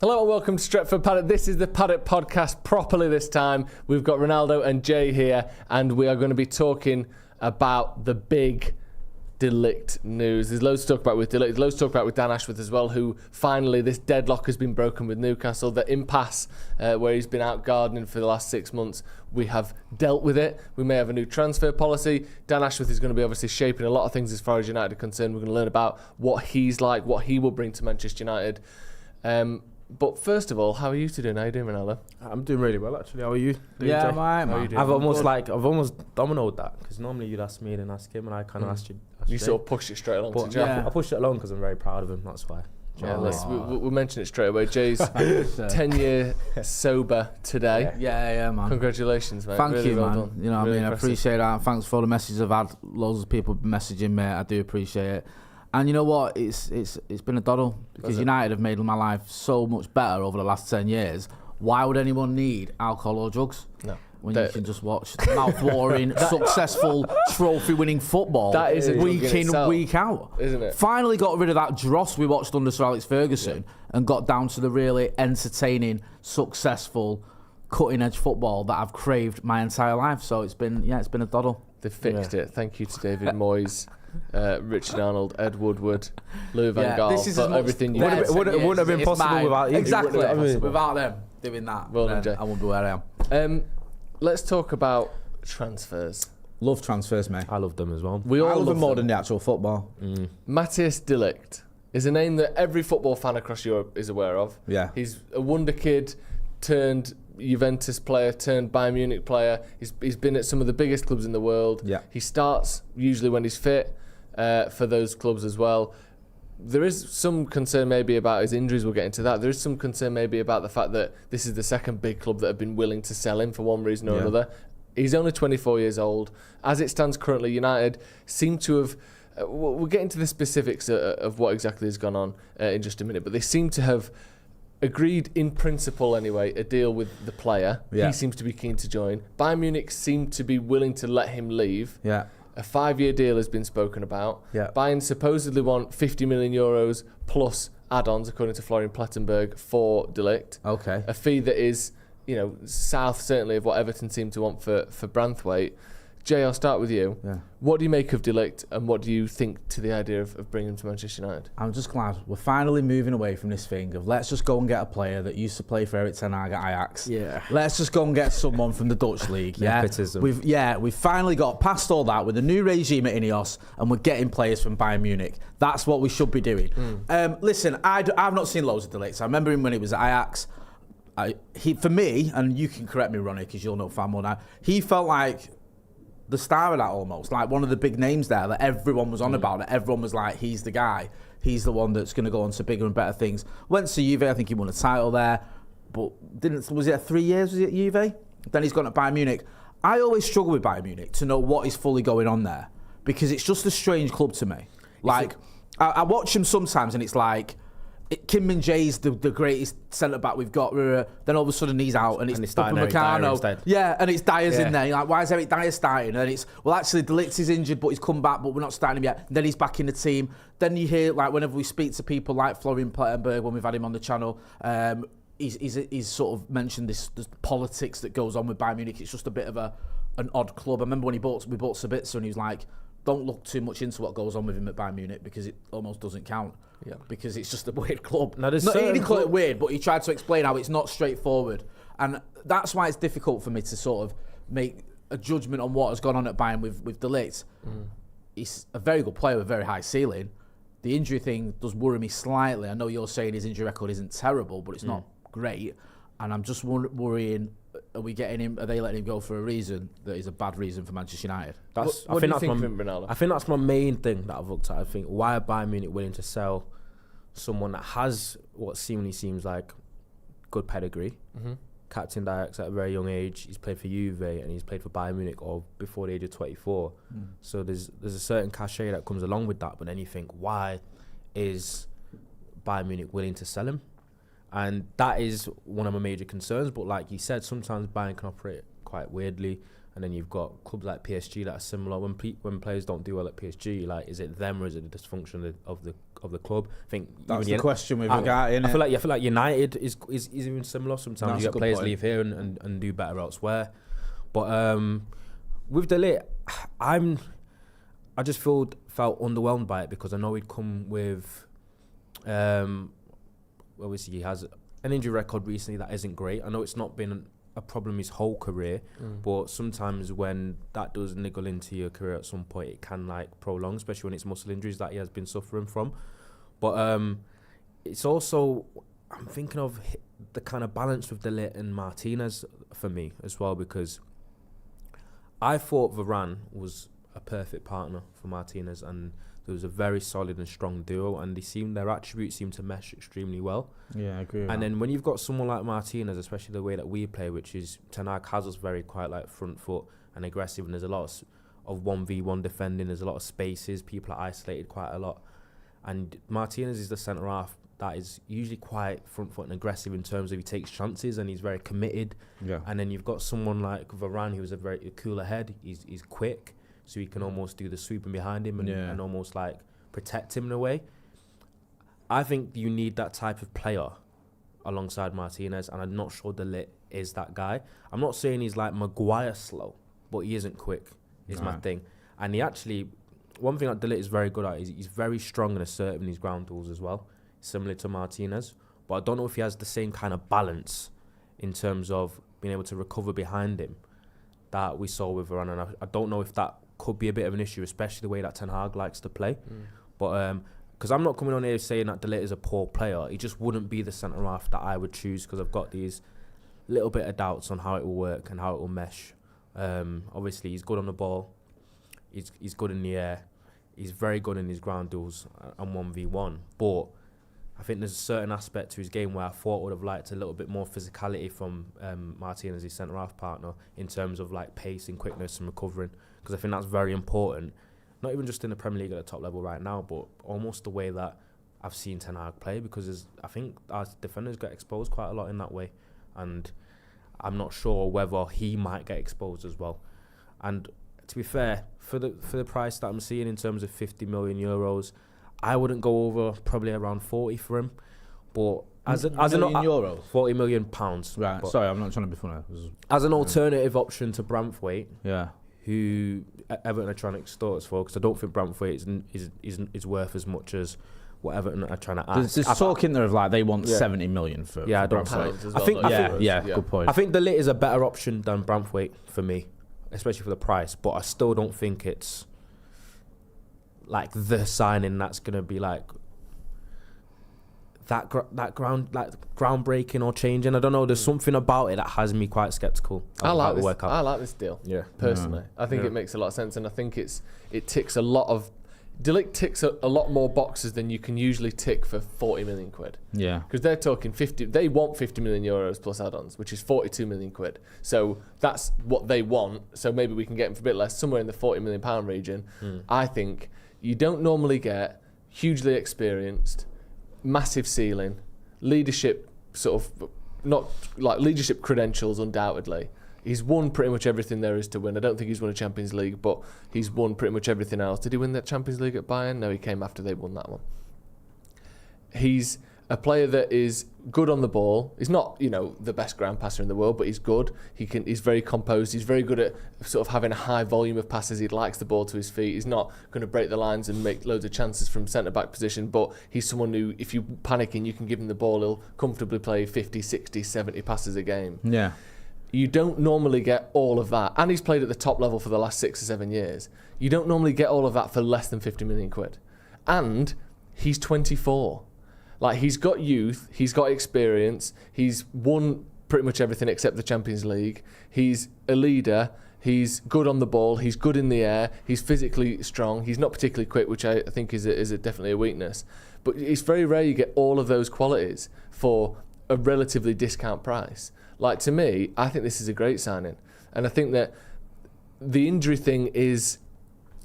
Hello and welcome to Stretford Paddock. This is the Paddock Podcast properly this time. We've got Ronaldo and Jay here, and we are going to be talking about the big Ligt news. There's loads to talk about with Ligt. There's loads to talk about with Dan Ashworth as well, who finally, this deadlock has been broken with Newcastle. The impasse where he's been out gardening for the last 6 months, we have dealt with it. We may have a new transfer policy. Dan Ashworth is going to be obviously shaping a lot of things as far as United are concerned. We're going to learn about what he's like, what he will bring to Manchester United. But first of all, how are you two doing? How are you doing, Ronaldo? I'm doing really well, actually. How are you? Yeah, I'm alright, man. I've almost dominoed that, because normally you'd ask me and ask him, and I kind of asked you. You sort of pushed it straight along to Jay. I pushed it along because I'm very proud of him, that's why. Yeah, we'll mention it straight away. Jay's 10-year sober today. Yeah, man. Congratulations, mate. Thank really you, well man. done. You know what really I mean? impressive. I appreciate that. Thanks for all the messages I've had. Loads of people messaging me. I do appreciate it. And you know what? It's been a doddle, because United have made my life so much better over the last 10 years. Why would anyone need alcohol or drugs? No. When you can just watch mouth-watering, successful, trophy-winning football That is week in, week out. Isn't it? Finally got rid of that dross we watched under Sir Alex Ferguson and got down to the really entertaining, successful, cutting-edge football that I've craved my entire life. So it's been a doddle. They fixed it. Thank you to David Moyes, Richard Arnold, Ed Woodward, Louis van Gaal, this is for everything you did. Wouldn't have been possible without you. Exactly. Without Without them doing that, Well done, Jay. I wouldn't be where I am. Let's talk about transfers. Love transfers, mate. I love them as well. We all I love them more them. than the actual football. Matthias de Ligt is a name that every football fan across Europe is aware of. Yeah. He's a wonder kid turned Juventus player, turned Bayern Munich player. He's been at some of the biggest clubs in the world. Yeah. He starts usually when he's fit for those clubs as well. There is some concern maybe about his injuries. We'll get into that. There is some concern maybe about the fact that this is the second big club that have been willing to sell him for one reason or another. He's only 24 years old. As it stands currently, United seem to have... we'll get into the specifics of what exactly has gone on in just a minute, but they seem to have agreed in principle anyway a deal with the player. Yeah. He seems to be keen to join. Bayern Munich seem to be willing to let him leave. Yeah. A 5-year deal has been spoken about. Yeah. Bayern supposedly want 50 million euros plus add-ons, according to Florian Plettenberg, for De Ligt. Okay. A fee that is, south certainly of what Everton seem to want for Branthwaite. Jay, I'll start with you. Yeah. What do you make of De Ligt, and what do you think to the idea of bringing him to Manchester United? I'm just glad we're finally moving away from this thing of let's just go and get a player that used to play for Erik ten Hag at Ajax. Yeah. Let's just go and get someone from the Dutch league. Nepotism. We've finally got past all that with a new regime at Ineos, and we're getting players from Bayern Munich. That's what we should be doing. Listen, I've not seen loads of De Ligt. I remember him when he was at Ajax. For me, and you can correct me, Ronnie, because you'll know far more now. He felt like the star of that almost, like one of the big names there that everyone was on about. That everyone was like, he's the guy. He's the one that's going to go on to bigger and better things. Went to Juve, I think he won a title there, but was it 3 years? Was he at Juve? Then he's gone to Bayern Munich. I always struggle with Bayern Munich to know what is fully going on there, because it's just a strange club to me. Like, I watch him sometimes and it's like, Kim Min-jae's the greatest centre-back we've got. Then all of a sudden he's out and it's Upamecano. Yeah, and it's Dyer's in there. You're like, why is Eric Dyer starting? And it's, well, actually, De Ligt is injured, but he's come back, but we're not starting him yet. Then he's back in the team. Then you hear, like, whenever we speak to people like Florian Plettenberg, when we've had him on the channel, he's sort of mentioned this politics that goes on with Bayern Munich. It's just a bit of an odd club. I remember when we bought Sabitzer and he was like, don't look too much into what goes on with him at Bayern Munich because it almost doesn't count. Yeah. Because it's just a weird club. Now, he didn't call it weird, but he tried to explain how it's not straightforward. And that's why it's difficult for me to sort of make a judgment on what has gone on at Bayern with De Ligt. He's a very good player with a very high ceiling. The injury thing does worry me slightly. I know you're saying his injury record isn't terrible, but it's not great. And I'm just worrying, are we getting him? Are they letting him go for a reason that is a bad reason for Manchester United? What do you think of him, Ronaldo? I think that's my main thing that I've looked at. I think, why are Bayern Munich willing to sell someone that has what seemingly seems like good pedigree? Captain Ajax at a very young age. He's played for Juve and he's played for Bayern Munich or before the age of 24. So there's a certain cachet that comes along with that. But then you think, why is Bayern Munich willing to sell him? And that is one of my major concerns. But like you said, sometimes Bayern can operate quite weirdly. And then you've got clubs like PSG that are similar. When players don't do well at PSG, like, is it them or is it the dysfunction of the club? I think that's the question we've got. I feel like United is even similar. Sometimes you get players leave here and do better elsewhere. But with De Ligt, I just felt underwhelmed by it because I know he'd come with, obviously he has an injury record recently that isn't great. I know it's not been a problem his whole career, but sometimes when that does niggle into your career at some point, it can like prolong, especially when it's muscle injuries that he has been suffering from. But it's also, I'm thinking of the kind of balance with De Ligt and Martinez for me as well, because I thought Varane was a perfect partner for Martinez, and there was a very solid and strong duo, and their attributes seem to mesh extremely well. Yeah, I agree with and that. then when you've got someone like Martinez, especially the way that we play, which is Ten Hag has us very quite like front foot and aggressive, and there's a lot of 1v1 defending, there's a lot of spaces, people are isolated quite a lot. And Martinez is the centre half that is usually quite front foot and aggressive in terms of he takes chances and he's very committed. Yeah. And then you've got someone like Varane who's a very cooler head, he's quick, so he can almost do the sweeping behind him and almost like protect him in a way. I think you need that type of player alongside Martinez, and I'm not sure De Ligt is that guy. I'm not saying he's like Maguire slow, but he isn't quick, is my thing. And he actually, one thing that De Ligt is very good at is he's very strong and assertive in his ground duels as well, similar to Martinez. But I don't know if he has the same kind of balance in terms of being able to recover behind him that we saw with Varane. And I don't know if that could be a bit of an issue, especially the way that Ten Hag likes to play. But because I'm not coming on here saying that De Ligt is a poor player, he just wouldn't be the centre half that I would choose, because I've got these little bit of doubts on how it will work and how it will mesh. Obviously, he's good on the ball, he's good in the air, he's very good in his ground duels and 1v1. But I think there's a certain aspect to his game where I thought would have liked a little bit more physicality from Martinez, his centre half partner, in terms of like pace and quickness and recovering, because I think that's very important. Not even just in the Premier League at the top level right now, but almost the way that I've seen Ten Hag play, because I think our defenders get exposed quite a lot in that way, and I'm not sure whether he might get exposed as well. And to be fair, for the price that I'm seeing in terms of 50 million euros, I wouldn't go over probably around 40 for him. But as euros, 40 million pounds. Right. Sorry, I'm not trying to be funny. As an alternative option to Branthwaite, yeah, who Everton are trying to extort us for, because I don't think Branthwaite is worth as much as what Everton are trying to ask. There's talk in there of like they want 70 million for. Yeah, for I don't Branthwaite. think. Good point. I think De Ligt is a better option than Branthwaite for me, especially for the price. But I still don't think it's like the signing that's gonna be like that groundbreaking or changing. I don't know. There's something about it that has me quite skeptical. I like this deal. Yeah, personally, I think it makes a lot of sense, and I think it ticks a lot of. De Ligt ticks a lot more boxes than you can usually tick for 40 million quid. Yeah, because they're talking 50. They want 50 million euros plus add-ons, which is 42 million quid. So that's what they want. So maybe we can get them for a bit less, somewhere in the 40 million pound region. I think you don't normally get hugely experienced, massive ceiling, leadership sort of, not like leadership credentials undoubtedly. He's won pretty much everything there is to win. I don't think he's won a Champions League, but he's won pretty much everything else. Did he win that Champions League at Bayern? No, he came after they won that one. He's a player that is good on the ball. He's not, the best ground passer in the world, but he's good. He's very composed. He's very good at sort of having a high volume of passes. He likes the ball to his feet. He's not going to break the lines and make loads of chances from centre-back position, but he's someone who, if you're panicking, you can give him the ball. He'll comfortably play 50, 60, 70 passes a game. Yeah. You don't normally get all of that. And he's played at the top level for the last 6 or 7 years. You don't normally get all of that for less than 50 million quid. And he's 24. Like, he's got youth, he's got experience, he's won pretty much everything except the Champions League. He's a leader, he's good on the ball, he's good in the air, he's physically strong, he's not particularly quick, which I think is definitely a weakness. But it's very rare you get all of those qualities for a relatively discount price. Like, to me, I think this is a great signing. And I think that the injury thing is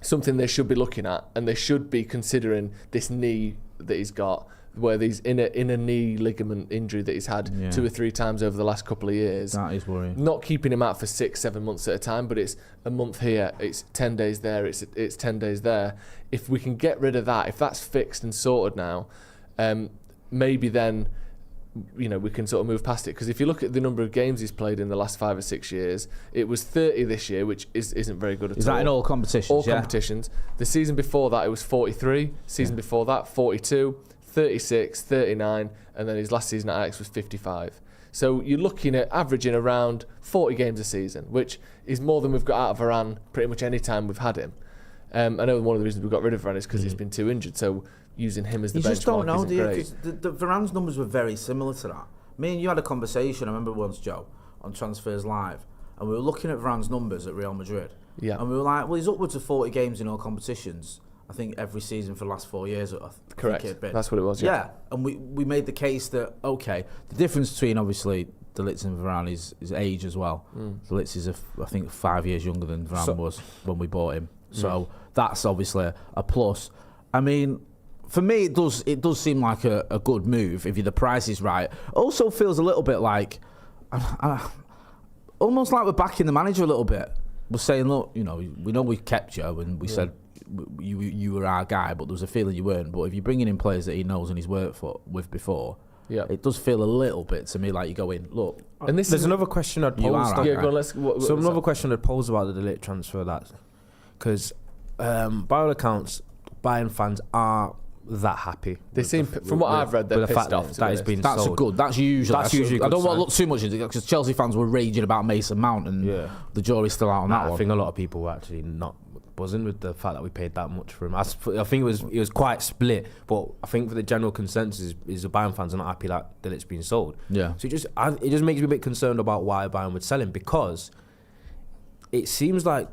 something they should be looking at, and they should be considering this knee that he's got where he's in a knee ligament injury that he's had 2 or 3 times over the last couple of years. That is worrying. Not keeping him out for 6-7 months at a time, but it's a month here, it's 10 days there, it's 10 days there. If we can get rid of that, if that's fixed and sorted now, maybe then we can sort of move past it. Because if you look at the number of games he's played in the last 5 or 6 years, it was 30 this year, which isn't very good at all. Is that in all competitions? All competitions. The season before that, it was 43. Season before that, 42, 36, 39, and then his last season at Ajax was 55. So you're looking at averaging around 40 games a season, which is more than we've got out of Varane pretty much any time we've had him. I know one of the reasons we got rid of Varane is because he's been too injured. So using him as the benchmark isn't great. You just don't know, do you? Because the Varane's numbers were very similar to that. Me and you had a conversation, I remember once, Joe, on Transfers Live, and we were looking at Varane's numbers at Real Madrid. Yeah. And we were like, well, he's upwards of 40 games in all competitions, I think every season for the last 4 years. Correct. That's what it was, yeah. And we made the case that, okay, the difference between, obviously, De Ligt and Varane is age as well. De Ligt is, I think, 5 years younger than Varane was when we bought him. So that's obviously a plus. I mean, for me, it does seem like a good move if the price is right. Also feels a little bit like, almost like we're backing the manager a little bit. We're saying, look, we know we kept you, and we said you were our guy, but there was a feeling you weren't. But if you're bringing in players that he knows and he's worked with before, it does feel a little bit to me like you're going, look. And there's another question I'd pose. Another question I'd pose about the De Ligt transfer, because by all accounts, Bayern fans are that happy. They seem, from what I've read, they're pissed off. That has been sold. Good. That's usually. I don't want to look too much into it because Chelsea fans were raging about Mason Mount, and the jury's still out on that one. I think a lot of people were actually not buzzing with the fact that we paid that much for him. I think it was quite split, but I think for the general consensus is the Bayern fans are not happy that it's been sold. Yeah. So it just makes me a bit concerned about why Bayern would sell him, because it seems like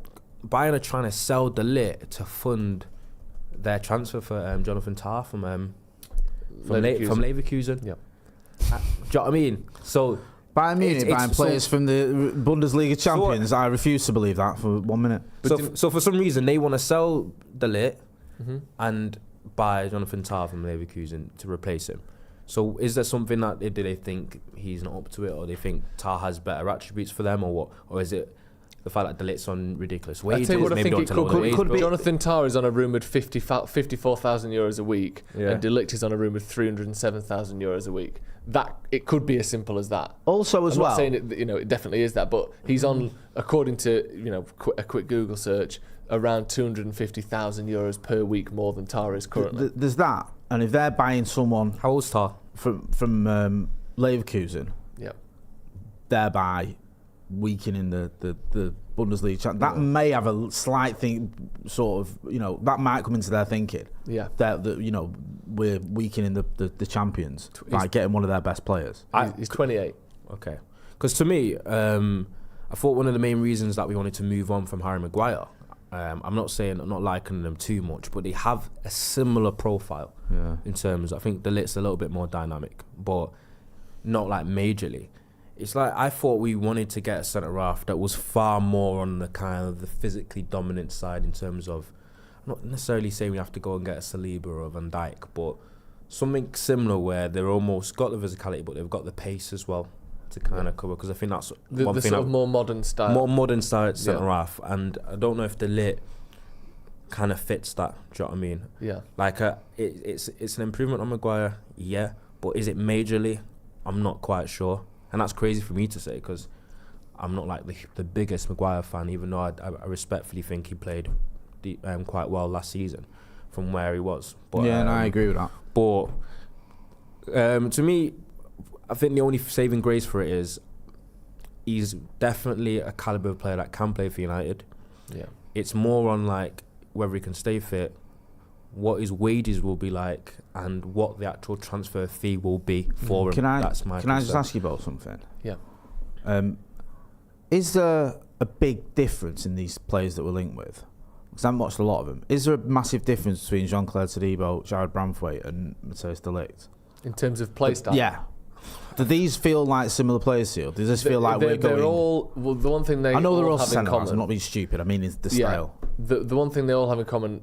Bayern are trying to sell De Ligt to fund their transfer for Jonathan Tah from Leverkusen. Yeah. Do you know what I mean? So Bayern Munich buying players from the Bundesliga champions. I refuse to believe that for 1 minute. So for some reason they want to sell De Ligt and buy Jonathan Tah from Leverkusen to replace him. So is there something that do they think he's not up to it, or they think Tah has better attributes for them, or what? Or is it the fact that De Ligt's on ridiculous wages? I tell you what, I think it could be. Jonathan Tah is on a rumoured 54,000 euros a week, and De Ligt is on a rumoured 307,000 euros a week. That it could be as simple as that. Also, I'm not saying it definitely is that, but he's on, according to a quick Google search, around 250,000 euros per week more than Tah is currently. There's that, and if they're buying someone, how old's Tah from Leverkusen, thereby weakening the Bundesliga, that may have a slight thing, sort of, that might come into their thinking. Yeah, that we're weakening the champions by getting one of their best players. He's 28. Okay, because to me, I thought one of the main reasons that we wanted to move on from Harry Maguire. I'm not likening them too much, but they have a similar profile in terms. I think De Ligt's a little bit more dynamic, but not like majorly. It's like I thought we wanted to get a centre half that was far more on the kind of the physically dominant side in terms of, I'm not necessarily saying we have to go and get a Saliba or a Van Dijk, but something similar where they're almost got the physicality, but they've got the pace as well to kind of cover. Because I think that's the one thing sort of more modern style centre half, and I don't know if De Ligt kind of fits that. Do you know what I mean? Yeah. Like it's an improvement on Maguire, but is it majorly? I'm not quite sure. And that's crazy for me to say because I'm not like the biggest Maguire fan, even though I respectfully think he played quite well last season from where he was. But, and I agree with that. But to me, I think the only saving grace for it is he's definitely a calibre of player that can play for United. Yeah, it's more on like whether he can stay fit, what his wages will be like, and what the actual transfer fee will be for him. That's my concern. I just ask you about something? Yeah. Is there a big difference in these players that we're linked with? Because I haven't watched a lot of them. Is there a massive difference between Jean-Claude Todibo, Jared Branthwaite and Matthias De Ligt? In terms of play style? Yeah. Do these feel like similar players to you? Does this feel like we're going... They're all... Well, the one thing they I know they're all have in common... I'm not being stupid. I mean, it's the style. The one thing they all have in common,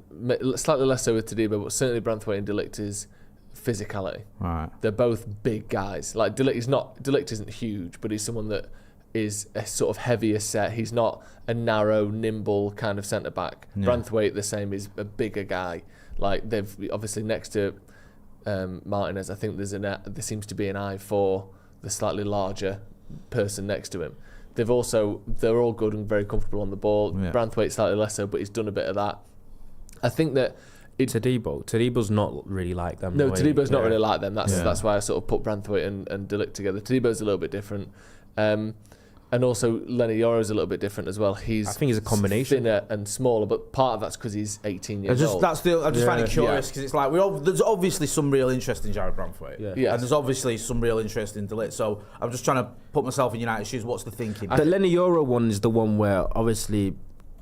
slightly less so with Todibo, but certainly Branthwaite and De Ligt, is physicality. Right. They're both big guys. Like Ligt isn't huge, but he's someone that is a sort of heavier set. He's not a narrow, nimble kind of centre back. Yeah. Branthwaite, the same, is a bigger guy. Like they've obviously next to Martinez, I think there seems to be an eye for the slightly larger person next to him. They're all good and very comfortable on the ball. Yeah. Branthwaite slightly less so, but he's done a bit of that. I think that Tadebo's not really like them. no, Tadebo's not really like them. That's Yeah. that's why I sort of put Branthwaite and Ligt together. Tadebo's a little bit different. And also Lenny Yoro's a little bit different as well. I think he's a combination. Thinner and smaller, but part of that's because he's 18 years old. I just find it curious because it's like there's obviously some real interest in Jared Branthwaite, Yes. and there's obviously some real interest in Ligt. So I'm just trying to put myself in United's shoes. What's the thinking? The Lenny Yoro one is the one where obviously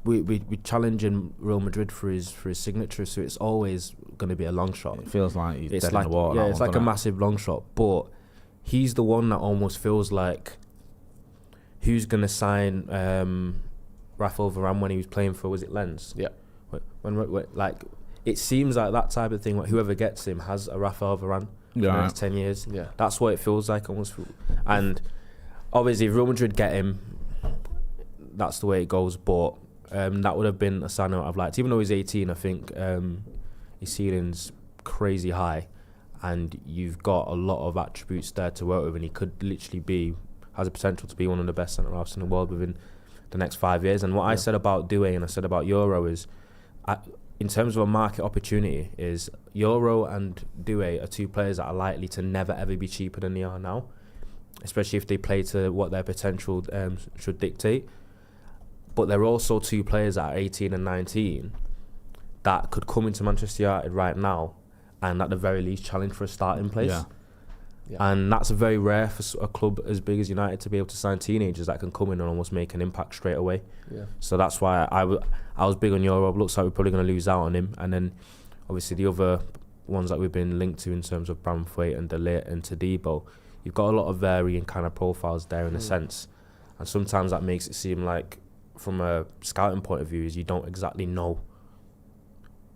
we challenging Real Madrid for his signature, so it's always going to be a long shot. It feels like he's It's dead like in the water. it's like a massive long shot, but he's the one that almost feels like who's going to sign Rafael Varane when he was playing for, was it Lens? Yeah. When like it seems like that type of thing. Like whoever gets him has a Rafael Varane for the next 10 years. Yeah. That's what it feels like almost. And obviously, if Real Madrid get him, that's the way it goes. But that would have been a sign I've liked. Even though he's 18, I think his ceiling's crazy high, and you've got a lot of attributes there to work with, and he could literally has the potential to be one of the best centre halves in the world within the next 5 years. And what I said about Doué and I said about Euro is, in terms of a market opportunity, is Euro and Doué are two players that are likely to never ever be cheaper than they are now, especially if they play to what their potential should dictate. But they're also two players that are 18 and 19 that could come into Manchester United right now and at the very least challenge for a starting place. Yeah. Yeah. And that's very rare for a club as big as United to be able to sign teenagers that can come in and almost make an impact straight away. Yeah. So that's why I was big on Euro. Looks like we're probably going to lose out on him. And then obviously the other ones that we've been linked to in terms of Branthwaite and Ligt and Tadebo, you've got a lot of varying kind of profiles there in a sense. And sometimes that makes it seem like, from a scouting point of view, is you don't exactly know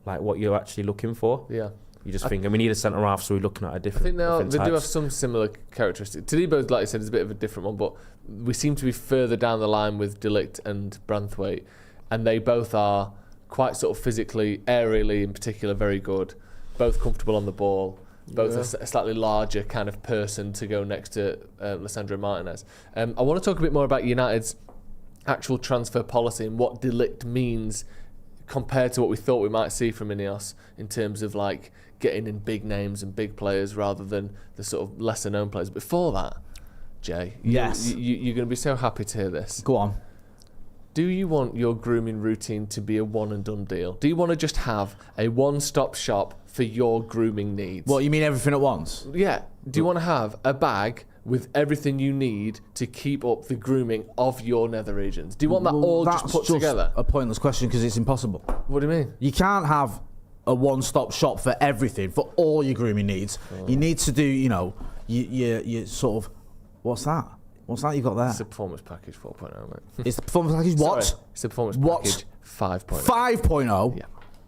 like what you're actually looking for. Yeah. You just think, we need a centre half, so we're looking at a different. I think they do have some similar characteristics. Tadebo's, like you said, is a bit of a different one, but we seem to be further down the line with De Ligt and Branthwaite, and they both are quite sort of physically, aerially in particular, very good. Both comfortable on the ball. Both a slightly larger kind of person to go next to Lisandro Martinez. I want to talk a bit more about United's actual transfer policy and what De Ligt means compared to what we thought we might see from Ineos in terms of like getting in big names and big players rather than the sort of lesser known players. Before that, Jay, Yes. you're going to be so happy to hear this. Go on. Do you want your grooming routine to be a one and done deal? Do you want to just have a one-stop shop for your grooming needs? What, you mean everything at once? Yeah. Do you want to have a bag with everything you need to keep up the grooming of your nether regions? Do you want that all just put together? A pointless question because it's impossible. What do you mean? You can't have a one-stop shop for everything, for all your grooming needs. You need to do, you sort of, what's that? What's that you got there? It's a performance package 4.0, mate. It's the performance package what? Sorry, it's the performance package 5.0. 5.0? Yeah.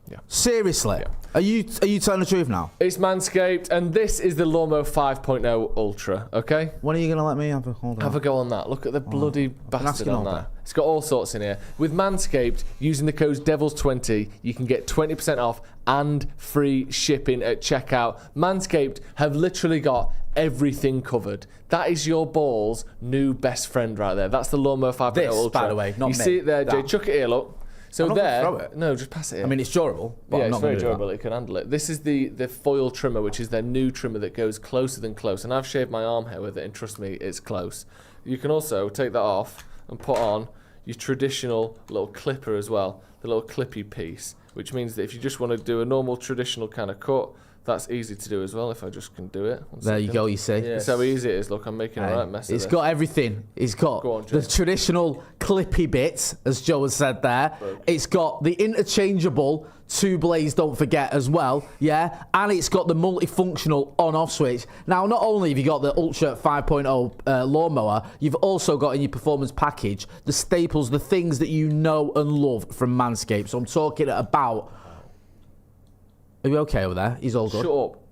Yeah. Seriously? Yeah. Are you telling the truth now? It's Manscaped, and this is the Lawnmower 5.0 Ultra, okay? When are you going to let me have a hold on? Have a go on that. Look at the bloody bastard asking on all that. day. It's got all sorts in here. With Manscaped, using the code DEVILS20, you can get 20% off and free shipping at checkout. Manscaped have literally got everything covered. That is your balls' new best friend right there. That's the Lawnmower 5.0 This, Ultra. by the way, not You me. see it there, Jay. That. Chuck it here, look. So I'm not gonna there, throw it. no, just pass it here. I mean, it's durable, but yeah, I'm it's not very going to do durable. It can handle it. This is the foil trimmer, which is their new trimmer that goes closer than close. And I've shaved my arm hair with it, and trust me, it's close. You can also take that off and put on your traditional little clipper as well, the little clippy piece, which means that if you just want to do a normal traditional kind of cut, that's easy to do as well if I just can do it. One There you second. go, you see. That's how easy it is. Look, I'm making a right mess of It's this. got everything. It's got Go on, Jay. the traditional clippy bits, as Joe has said there. It's got the interchangeable two blades, don't forget, as well. Yeah. And it's got the multifunctional on-off switch. Now, not only have you got the Ultra 5.0 lawnmower, you've also got in your performance package the staples, the things that you know and love from Manscaped. So I'm talking about... Are you okay over there? He's all good. Shut up.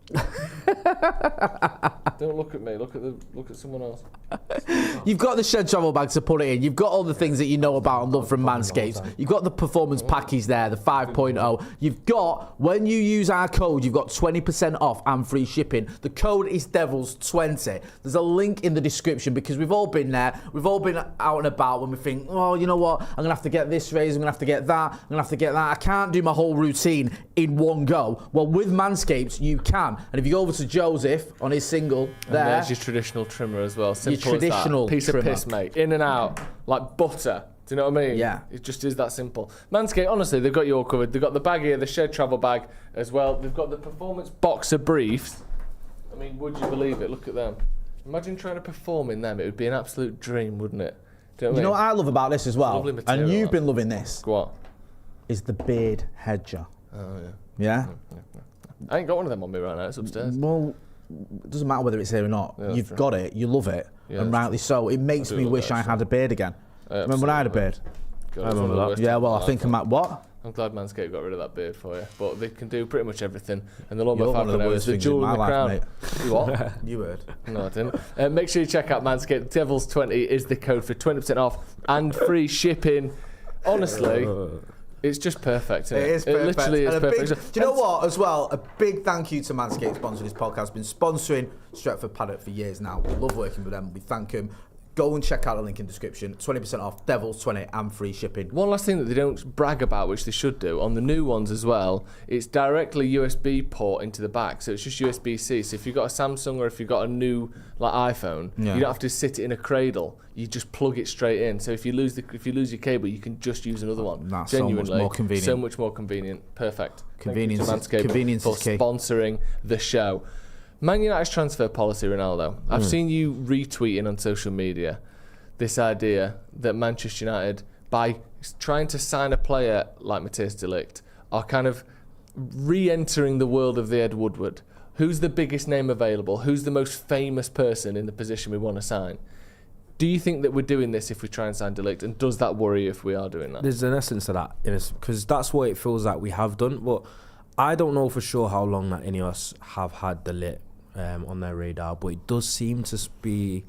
Don't look at me. Look at someone else. You've got the shed travel bag to put it in. You've got all the things that you know about and love from Manscaped. You've got the performance package there, the 5.0. You've got, when you use our code, you've got 20% off and free shipping. The code is Devils20. There's a link in the description because we've all been there. We've all been out and about when we think, oh, you know what? I'm going to have to get this razor. I'm going to have to get that. I'm going to have to get that. I can't do my whole routine in one go. Well, with Manscaped, you can. And if you go over to Joseph on his single there. And there's your traditional trimmer as well. Simple Your traditional as that. Piece trimmer. of piss, mate. In and out. Like butter. Do you know what I mean? Yeah. It just is that simple. Manscaped, honestly, they've got you all covered. They've got the bag here, the shed travel bag as well. They've got the performance boxer briefs. I mean, would you believe it? Look at them. Imagine trying to perform in them. It would be an absolute dream, wouldn't it? Do you know what I love about this as well? Lovely material, And you've that. been loving this. What? Is the beard hedger. Oh, yeah. Yeah? I ain't got one of them on me right now. It's upstairs. Well, it doesn't matter whether it's here or not. Yeah, You've true. got it. You love it. Yeah, and that's rightly so. It makes I do me love wish it, I had a beard again. Remember when I had a beard? God, I it's one of remember the that. worst Yeah, times well, of my I think life. what? I'm glad Manscaped got rid of that beard for you. But they can do pretty much everything. And the Lawnmower You're one of the 5.0 is worst the things in jewel in my the life, crown. You what? You heard. No, I didn't. Make sure you check out Manscaped. Devils20 is the code for 20% off and free shipping. Honestly, it's just perfect. Isn't it? It is perfect. It literally is And a perfect. do you know what, as well? A big thank you to Manscaped sponsoring this podcast. Been sponsoring Stretford Paddock for years now. We love working with them. We thank them. Go and check out the link in the description. 20% off, Devils20 and free shipping. One last thing that they don't brag about, which they should do, on the new ones as well, it's directly USB port into the back. So it's just USB-C. So if you've got a Samsung or if you've got a new iPhone, you don't have to sit it in a cradle. You just plug it straight in. So if you lose your cable, you can just use another one. That's Genuinely, so much more convenient. So much more convenient. Perfect. Convenience, Thank you to Manscaped convenience for is key. sponsoring the show. Man United's transfer policy, Ronaldo. I've seen you retweeting on social media this idea that Manchester United, by trying to sign a player like Matthias de Ligt, are kind of re-entering the world of the Ed Woodward. Who's the biggest name available? Who's the most famous person in the position we want to sign? Do you think that we're doing this if we try and sign de Ligt? And does that worry you if we are doing that? There's an essence to that, because that's what it feels like we have done. But I don't know for sure how long that Ineos have had de Ligt on their radar, but it does seem to be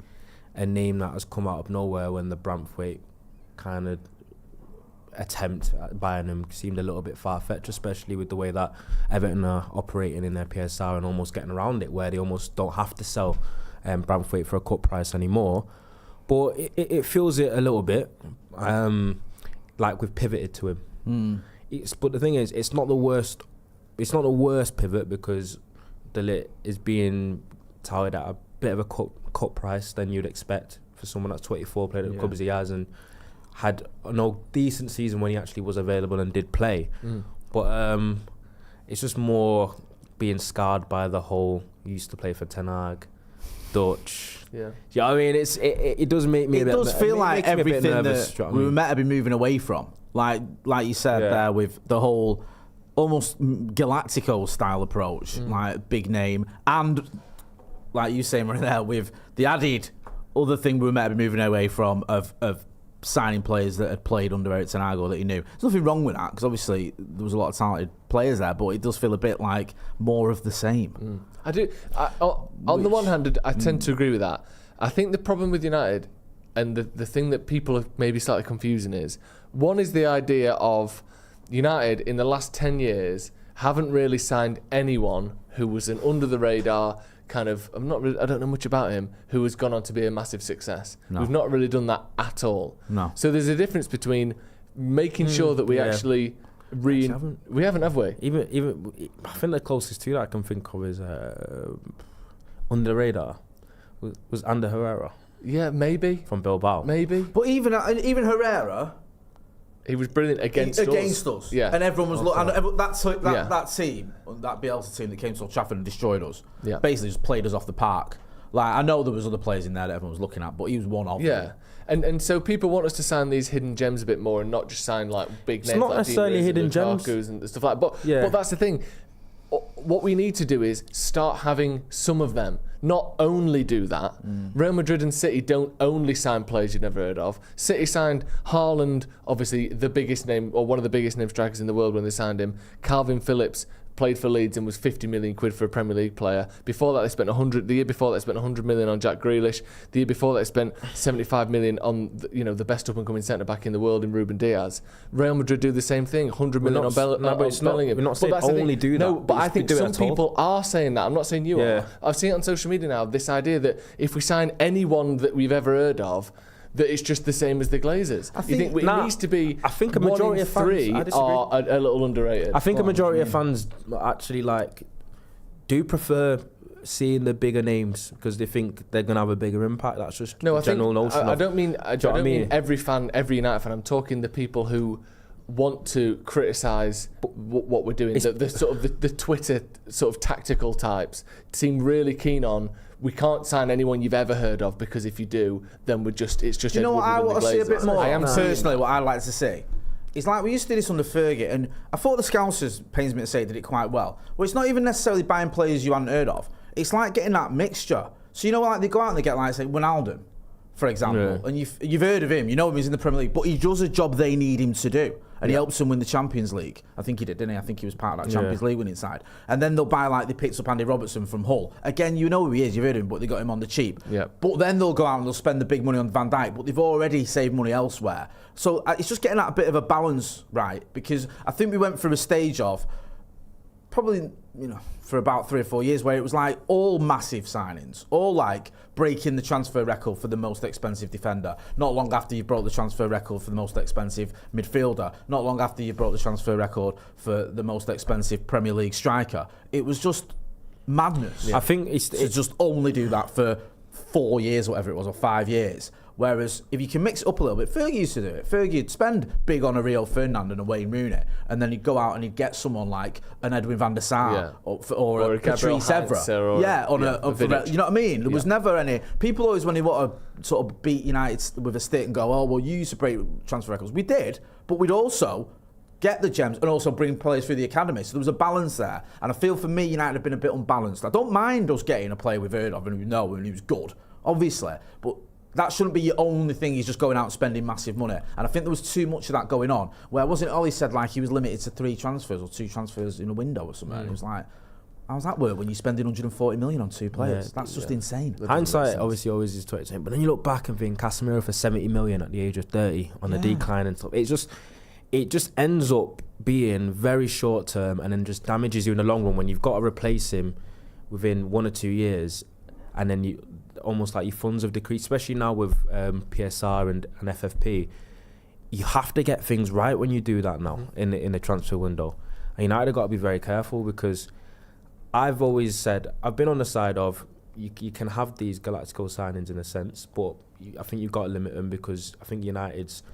a name that has come out of nowhere when the Braithwaite kind of attempt at buying him seemed a little bit far-fetched, especially with the way that Everton are operating in their PSR and almost getting around it, where they almost don't have to sell Braithwaite for a cut price anymore. But it feels it a little bit, like we've pivoted to him. But the thing is, it's not the worst. It's not the worst pivot, because de Ligt is being touted at a bit of a cut price than you'd expect for someone that's 24, played at the club as he has, and had no decent season when he actually was available and did play. But it's just more being scarred by the whole used to play for Ten Hag, Dutch. Yeah, I mean, it does make me. It does feel like everything nervous, that we were meant to be moving away from. Like you said there, with the whole almost Galactico style approach, like big name, and like you saying right there, with the added other thing we were meant to be moving away from of signing players that had played under Eric Ten Hag or that he knew. There's nothing wrong with that, because obviously there was a lot of talented players there, but it does feel a bit like more of the same. I do. On the one hand, I tend to agree with that. I think the problem with United, and the thing that people are maybe slightly confusing is, one is the idea of United in the last 10 years haven't really signed anyone who was an under the radar kind of, I don't know much about him, who has gone on to be a massive success. No. We've not really done that at all. No. So there's a difference between making sure that we actually we haven't, have we? Even I think the closest to that I can think of is under the radar was Ander Herrera. Yeah, maybe. From Bilbao. Maybe. But even Herrera, he was brilliant against us. Yeah. And everyone was looking. Yeah. That team, that Bielsa team that came to Old Trafford and destroyed us, Yeah. basically just played us off the park. Like, I know there was other players in there that everyone was looking at, but he was one of them. Yeah. And so people want us to sign these hidden gems a bit more and not just sign like big names. It's not like necessarily Dimas hidden and gems. Lukaku's and stuff like that. But Yeah. that's the thing. What we need to do is start having some of them. Not only do that. Real Madrid and City don't only sign players you've never heard of. City signed Haaland, obviously the biggest name, or one of the biggest name strikers in the world when they signed him. Calvin Phillips, played for Leeds and was 50 million quid for a Premier League player. Before that, they spent 100. The year before that, they spent 100 million on Jack Grealish. The year before that, they spent 75 million on the best up and coming centre back in the world in Ruben Diaz. Real Madrid do the same thing. 100 million on Bellingham. We're not saying only do that. No, but I think some people are saying that. I'm not saying you are. I've seen it on social media now. This idea that if we sign anyone that we've ever heard of, that it's just the same as the Glazers. You think it needs to be? I think a majority of three fans are a little underrated. I think a majority of fans actually do prefer seeing the bigger names because they think they're gonna have a bigger impact. That's just general notion. I don't mean every fan, every United fan. I'm talking the people who want to criticise what we're doing. The sort of the Twitter sort of tactical types seem really keen on. We can't sign anyone you've ever heard of because if you do, then it's just. Do you know what I want to see a bit more? Personally, what I'd like to see. It's like we used to do this under Fergie, and I thought the Scousers, pains me to say, did it quite well. Well, it's not even necessarily buying players you hadn't heard of. It's like getting that mixture. So like they go out and they get say Ronaldo, for example, and you've heard of him, you know him, he's in the Premier League, but he does a job they need him to do. And he helps them win the Champions League. I think he did, didn't he? I think he was part of that Champions League winning side. And then they'll buy they picked up Andy Robertson from Hull. Again, you know who he is, you've heard of him, but they got him on the cheap. Yeah. But then they'll go out and they'll spend the big money on Van Dijk, but they've already saved money elsewhere. So it's just getting that a bit of a balance right, because I think we went through a stage of probably, for about 3 or 4 years where it was all massive signings, all breaking the transfer record for the most expensive defender. Not long after you broke the transfer record for the most expensive midfielder. Not long after you broke the transfer record for the most expensive Premier League striker. It was just madness. I think it's just only do that for 4 years, whatever it was, or 5 years. Whereas if you can mix it up a little bit, Fergie used to do it. Fergie would spend big on a Rio Ferdinand and a Wayne Rooney, and then he'd go out and he'd get someone like an Edwin van der Sar or a Patrice Evra. You know what I mean? There was never any. People always, when they want to sort of beat United with a stick and go, oh, well, you used to break transfer records. We did, but we'd also get the gems and also bring players through the academy. So there was a balance there. And I feel for me, United have been a bit unbalanced. I don't mind us getting a player we've heard of and we know and he was good, obviously, but that shouldn't be your only thing. He's just going out and spending massive money. And I think there was too much of that going on. Where wasn't Ollie said he was limited to 3 transfers or 2 transfers in a window or something. And it was how's that work when you're spending 140 million on 2 players? That's just insane. Hindsight obviously always is 20%. But then you look back and think Casemiro for 70 million at the age of 30 on the decline and stuff. It just ends up being very short term and then just damages you in the long run when you've got to replace him within 1 or 2 years, and then you almost your funds have decreased, especially now with PSR and FFP. You have to get things right when you do that now in the transfer window. And United have got to be very careful because I've always said, I've been on the side of you can have these Galactico signings in a sense, but I think you've got to limit them because I think United's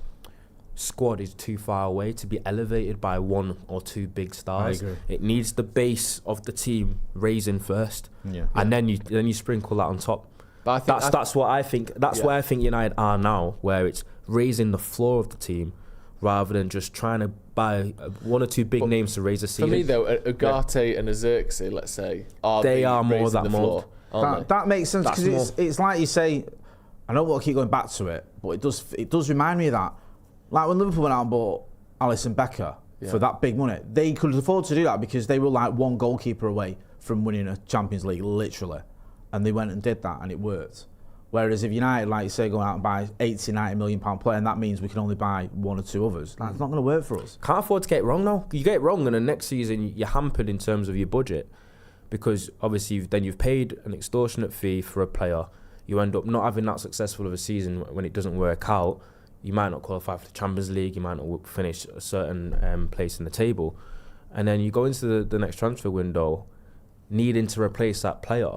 squad is too far away to be elevated by 1 or 2 big stars. It needs the base of the team raising first, and then you sprinkle that on top. But I think that's what I think. That's where I think United are now, where it's raising the floor of the team rather than just trying to buy 1 or 2 big names to raise the ceiling. For me, though, Ugarte and Xerxes, let's say, are more that mold. That makes sense because it's like you say. I don't want to keep going back to it, but it does remind me of that. Like when Liverpool went out and bought Alisson Becker for that big money, they could afford to do that because they were 1 goalkeeper away from winning a Champions League, literally. And they went and did that and it worked. Whereas if United, like you say, go out and buy 80, 90 million pound player, and that means we can only buy 1 or 2 others, that's not going to work for us. Can't afford to get it wrong now. You get it wrong and the next season you're hampered in terms of your budget because obviously you've paid an extortionate fee for a player. You end up not having that successful of a season when it doesn't work out. You might not qualify for the Champions League, you might not finish a certain place in the table. And then you go into the next transfer window needing to replace that player.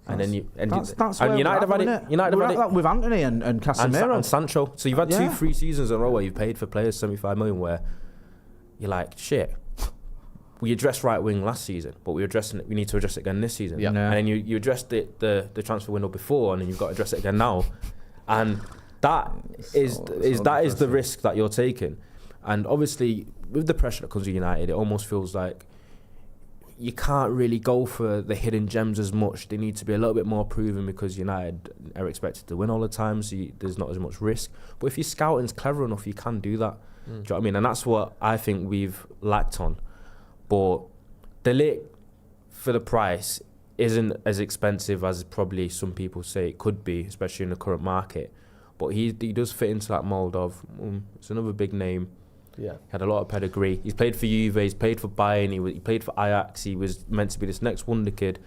And then United have had it. United have had it with Anthony and Casemiro. And Sancho. So you've had 2-3 seasons in a row where you've paid for players 75 million where you're like, shit, we addressed right wing last season, but we need to address it again this season. And then you addressed the transfer window before and then you've got to address it again now. And that is the risk that you're taking. And obviously with the pressure that comes with United, it almost feels like you can't really go for the hidden gems as much. They need to be a little bit more proven because United are expected to win all the time, so there's not as much risk. But if your scouting's clever enough, you can do that. Do you know what I mean? And that's what I think we've lacked on. But Ligt, for the price, isn't as expensive as probably some people say it could be, especially in the current market. But he does fit into that mould of, it's another big name. Yeah. Had a lot of pedigree. He's played for Juve, he's played for Bayern, he played for Ajax. He was meant to be this next wonder kid.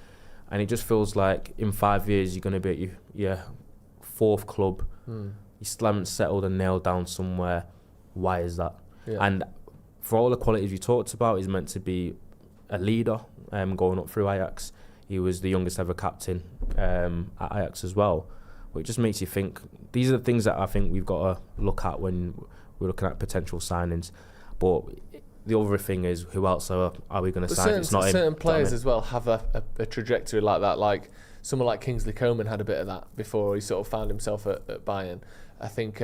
And it just feels like in 5 years you're going to be at your fourth club. You still haven't settled and nailed down somewhere. Why is that? Yeah. And for all the qualities you talked about, he's meant to be a leader going up through Ajax. He was the youngest ever captain at Ajax as well. But it just makes you think, these are the things that I think we've got to look at when we're looking at potential signings. But the other thing is, who else are we going to sign? It's not certain players as well have a trajectory like that. Like someone like Kingsley Coman had a bit of that before he sort of found himself at Bayern. I think,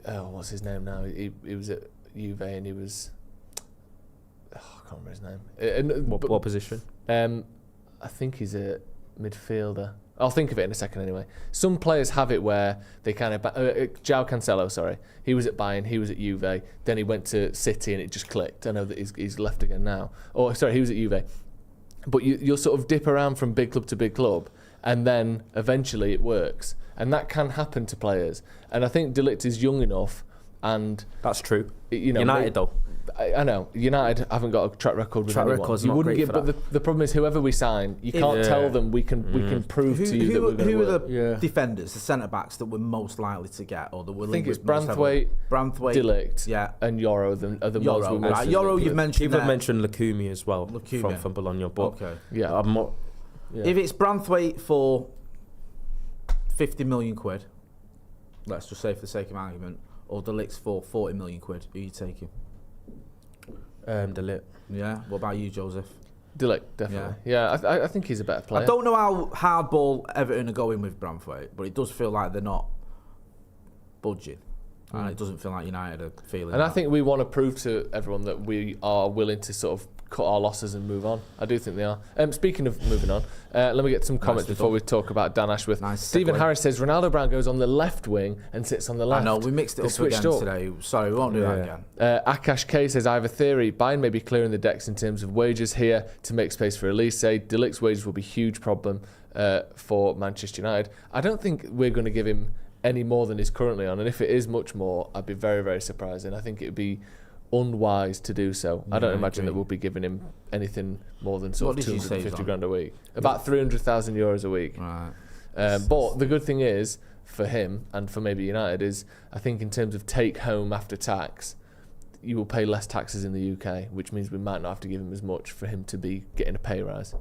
what's his name now? He was at Juve and he was... I can't remember his name. What position? I think he's a midfielder. I'll think of it in a second anyway. Some players have it where they kind of... João Cancelo, sorry. He was at Bayern, he was at Juve, then he went to City and it just clicked. I know that he's left again now. Oh, sorry, he was at Juve. But you'll sort of dip around from big club to big club and then eventually it works. And that can happen to players. And I think De Ligt is young enough and... That's true. United, though. I know United haven't got a track record with anyone. Record's not great for that. But the problem is, whoever we sign, you can't tell them we can prove to you that we're going to work. Who are the defenders, the centre backs that we're most likely to get, or that we're? I think it's Branthwaite, De Ligt, and Yoro are the ones we most. Yoro, you've mentioned. People have mentioned Lukumi as well from Bologna, but I'm not. Yeah. If it's Branthwaite for 50 million quid, let's just say for the sake of argument, or De Ligt for 40 million quid, who are you taking? De Ligt. Yeah. What about you, Joseph? De Ligt, definitely. Yeah, I think he's a better player. I don't know how hardball Everton are going with Branthwaite, but it does feel like they're not budging. And it doesn't feel like United are feeling. And I think we want to prove to everyone that we are willing to sort of cut our losses and move on. I do think they are. Speaking of moving on, let me get some comments before we talk about Dan Ashworth. Stephen Harris says Ronaldo Brown goes on the left wing and sits on the left. I know, we mixed it up again today. Sorry, we won't do that again. Akash K says, I have a theory. Bayern may be clearing the decks in terms of wages here to make space for Elise. De Ligt's wages will be a huge problem for Manchester United. I don't think we're going to give him any more than he's currently on, and if it is much more, I'd be very, very surprised, and I think it would be unwise to do so. I don't imagine that we'll be giving him anything more than sort of 250 grand a week. About 300,000 euros a week. Right. But the good thing is, for him and for maybe United, is I think in terms of take home after tax, you will pay less taxes in the UK, which means we might not have to give him as much for him to be getting a pay rise.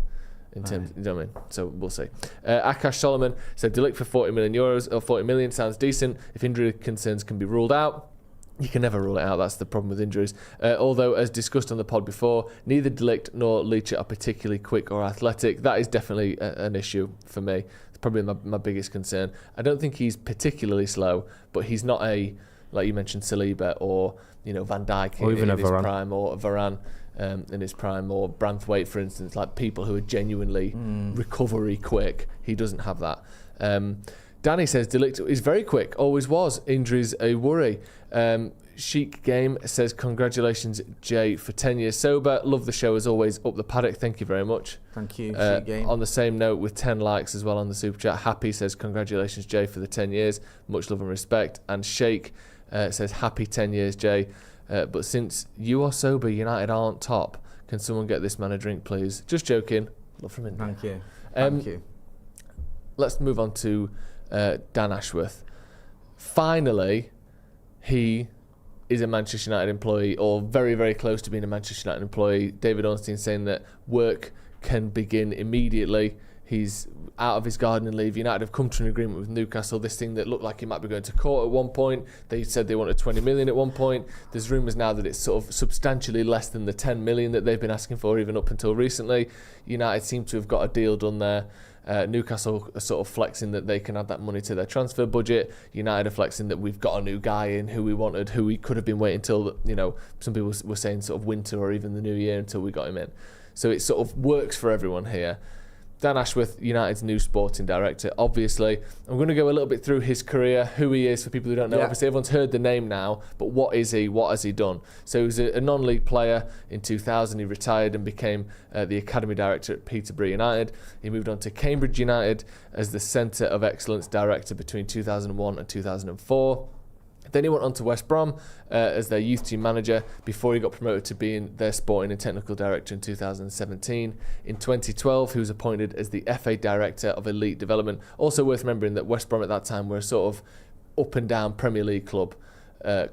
In terms, you know what I mean? So we'll see. Akash Solomon said, De Ligt for 40 million euros or 40 million sounds decent if injury concerns can be ruled out. You can never rule it out. That's the problem with injuries. Although, as discussed on the pod before, neither De Ligt nor Ligt are particularly quick or athletic. That is definitely an issue for me. It's probably my biggest concern. I don't think he's particularly slow, but he's not like you mentioned, Saliba or Van Dijk or even in his Varane. Prime, or Varane. In his prime, or Branthwaite, for instance, like people who are genuinely recovery quick. He doesn't have that. Danny says De Ligt is very quick, always was. Injuries a worry. Chic Game says, congratulations, Jay, for 10 years sober. Love the show as always. Up the paddock. Thank you very much. Thank you, Chic Game. On the same note, with 10 likes as well on the super chat. Happy says, congratulations, Jay, for the 10 years. Much love and respect. And Shake says, happy 10 years, Jay. But since you are sober, United aren't top. Can someone get this man a drink, please? Just joking. Love from India. Thank you. Thank you. Let's move on to Dan Ashworth. Finally, he is a Manchester United employee, or very, very close to being a Manchester United employee. David Ornstein saying that work can begin immediately. He's out of his gardening leave. United have come to an agreement with Newcastle. This thing that looked like it might be going to court at one point. They said they wanted 20 million at one point. There's rumours now that it's sort of substantially less than the 10 million that they've been asking for even up until recently. United seem to have got a deal done there. Newcastle are sort of flexing that they can add that money to their transfer budget. United are flexing that we've got a new guy in who we wanted, who we could have been waiting till, some people were saying sort of winter or even the new year until we got him in. So it sort of works for everyone here. Dan Ashworth, United's new sporting director. Obviously, I'm going to go a little bit through his career, who he is for people who don't know. Obviously, everyone's heard the name now, but what is he? What has he done? So he was a non-league player in 2000. He retired and became the academy director at Peterborough United. He moved on to Cambridge United as the Centre of Excellence director between 2001 and 2004. Then he went on to West Brom as their youth team manager before he got promoted to being their sporting and technical director in 2017. In 2012, he was appointed as the FA director of elite development. Also worth remembering that West Brom at that time were a sort of up and down Premier League club.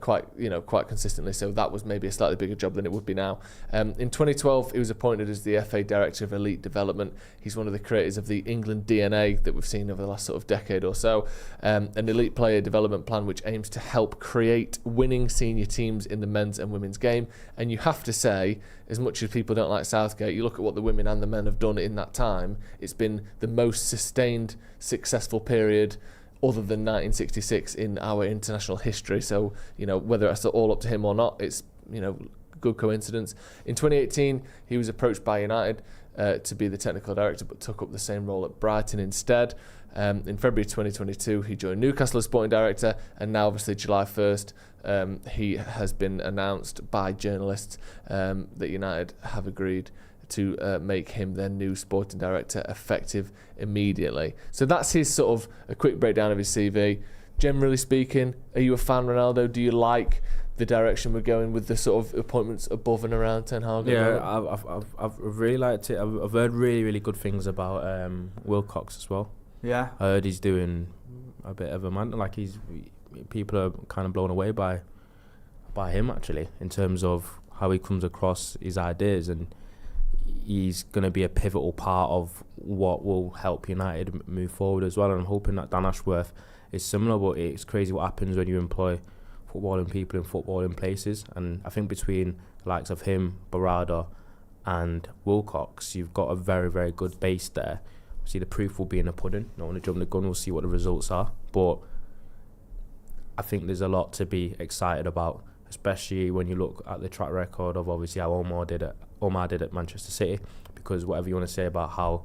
Quite consistently, so that was maybe a slightly bigger job than it would be now. In 2012, he was appointed as the FA Director of Elite Development. He's one of the creators of the England DNA that we've seen over the last sort of decade or so, an elite player development plan which aims to help create winning senior teams in the men's and women's game. And you have to say, as much as people don't like Southgate, you look at what the women and the men have done in that time, it's been the most sustained, successful period other than 1966 in our international history. So, whether it's all up to him or not, it's, good coincidence. In 2018, he was approached by United to be the technical director, but took up the same role at Brighton instead. In February 2022, he joined Newcastle as sporting director, and now, obviously, July 1st, he has been announced by journalists that United have agreed to make him their new sporting director effective immediately. So that's his sort of a quick breakdown of his CV. Generally speaking, are you a fan, Ronaldo? Do you like the direction we're going with the sort of appointments above and around Ten Hag? Yeah, I've really liked it. I've heard really, really good things about Wilcox as well. Yeah. I heard he's doing a bit of a man. Like people are kind of blown away by him actually, in terms of how he comes across, his ideas, and he's going to be a pivotal part of what will help United move forward as well. And I'm hoping that Dan Ashworth is similar, but it's crazy what happens when you employ footballing people in footballing places. And I think between the likes of him, Barada and Wilcox, you've got a very, very good base there. See, the proof will be in the pudding. Don't want to jump the gun, we'll see what the results are. But I think there's a lot to be excited about, especially when you look at the track record of obviously how Omar did at Manchester City. Because whatever you want to say about how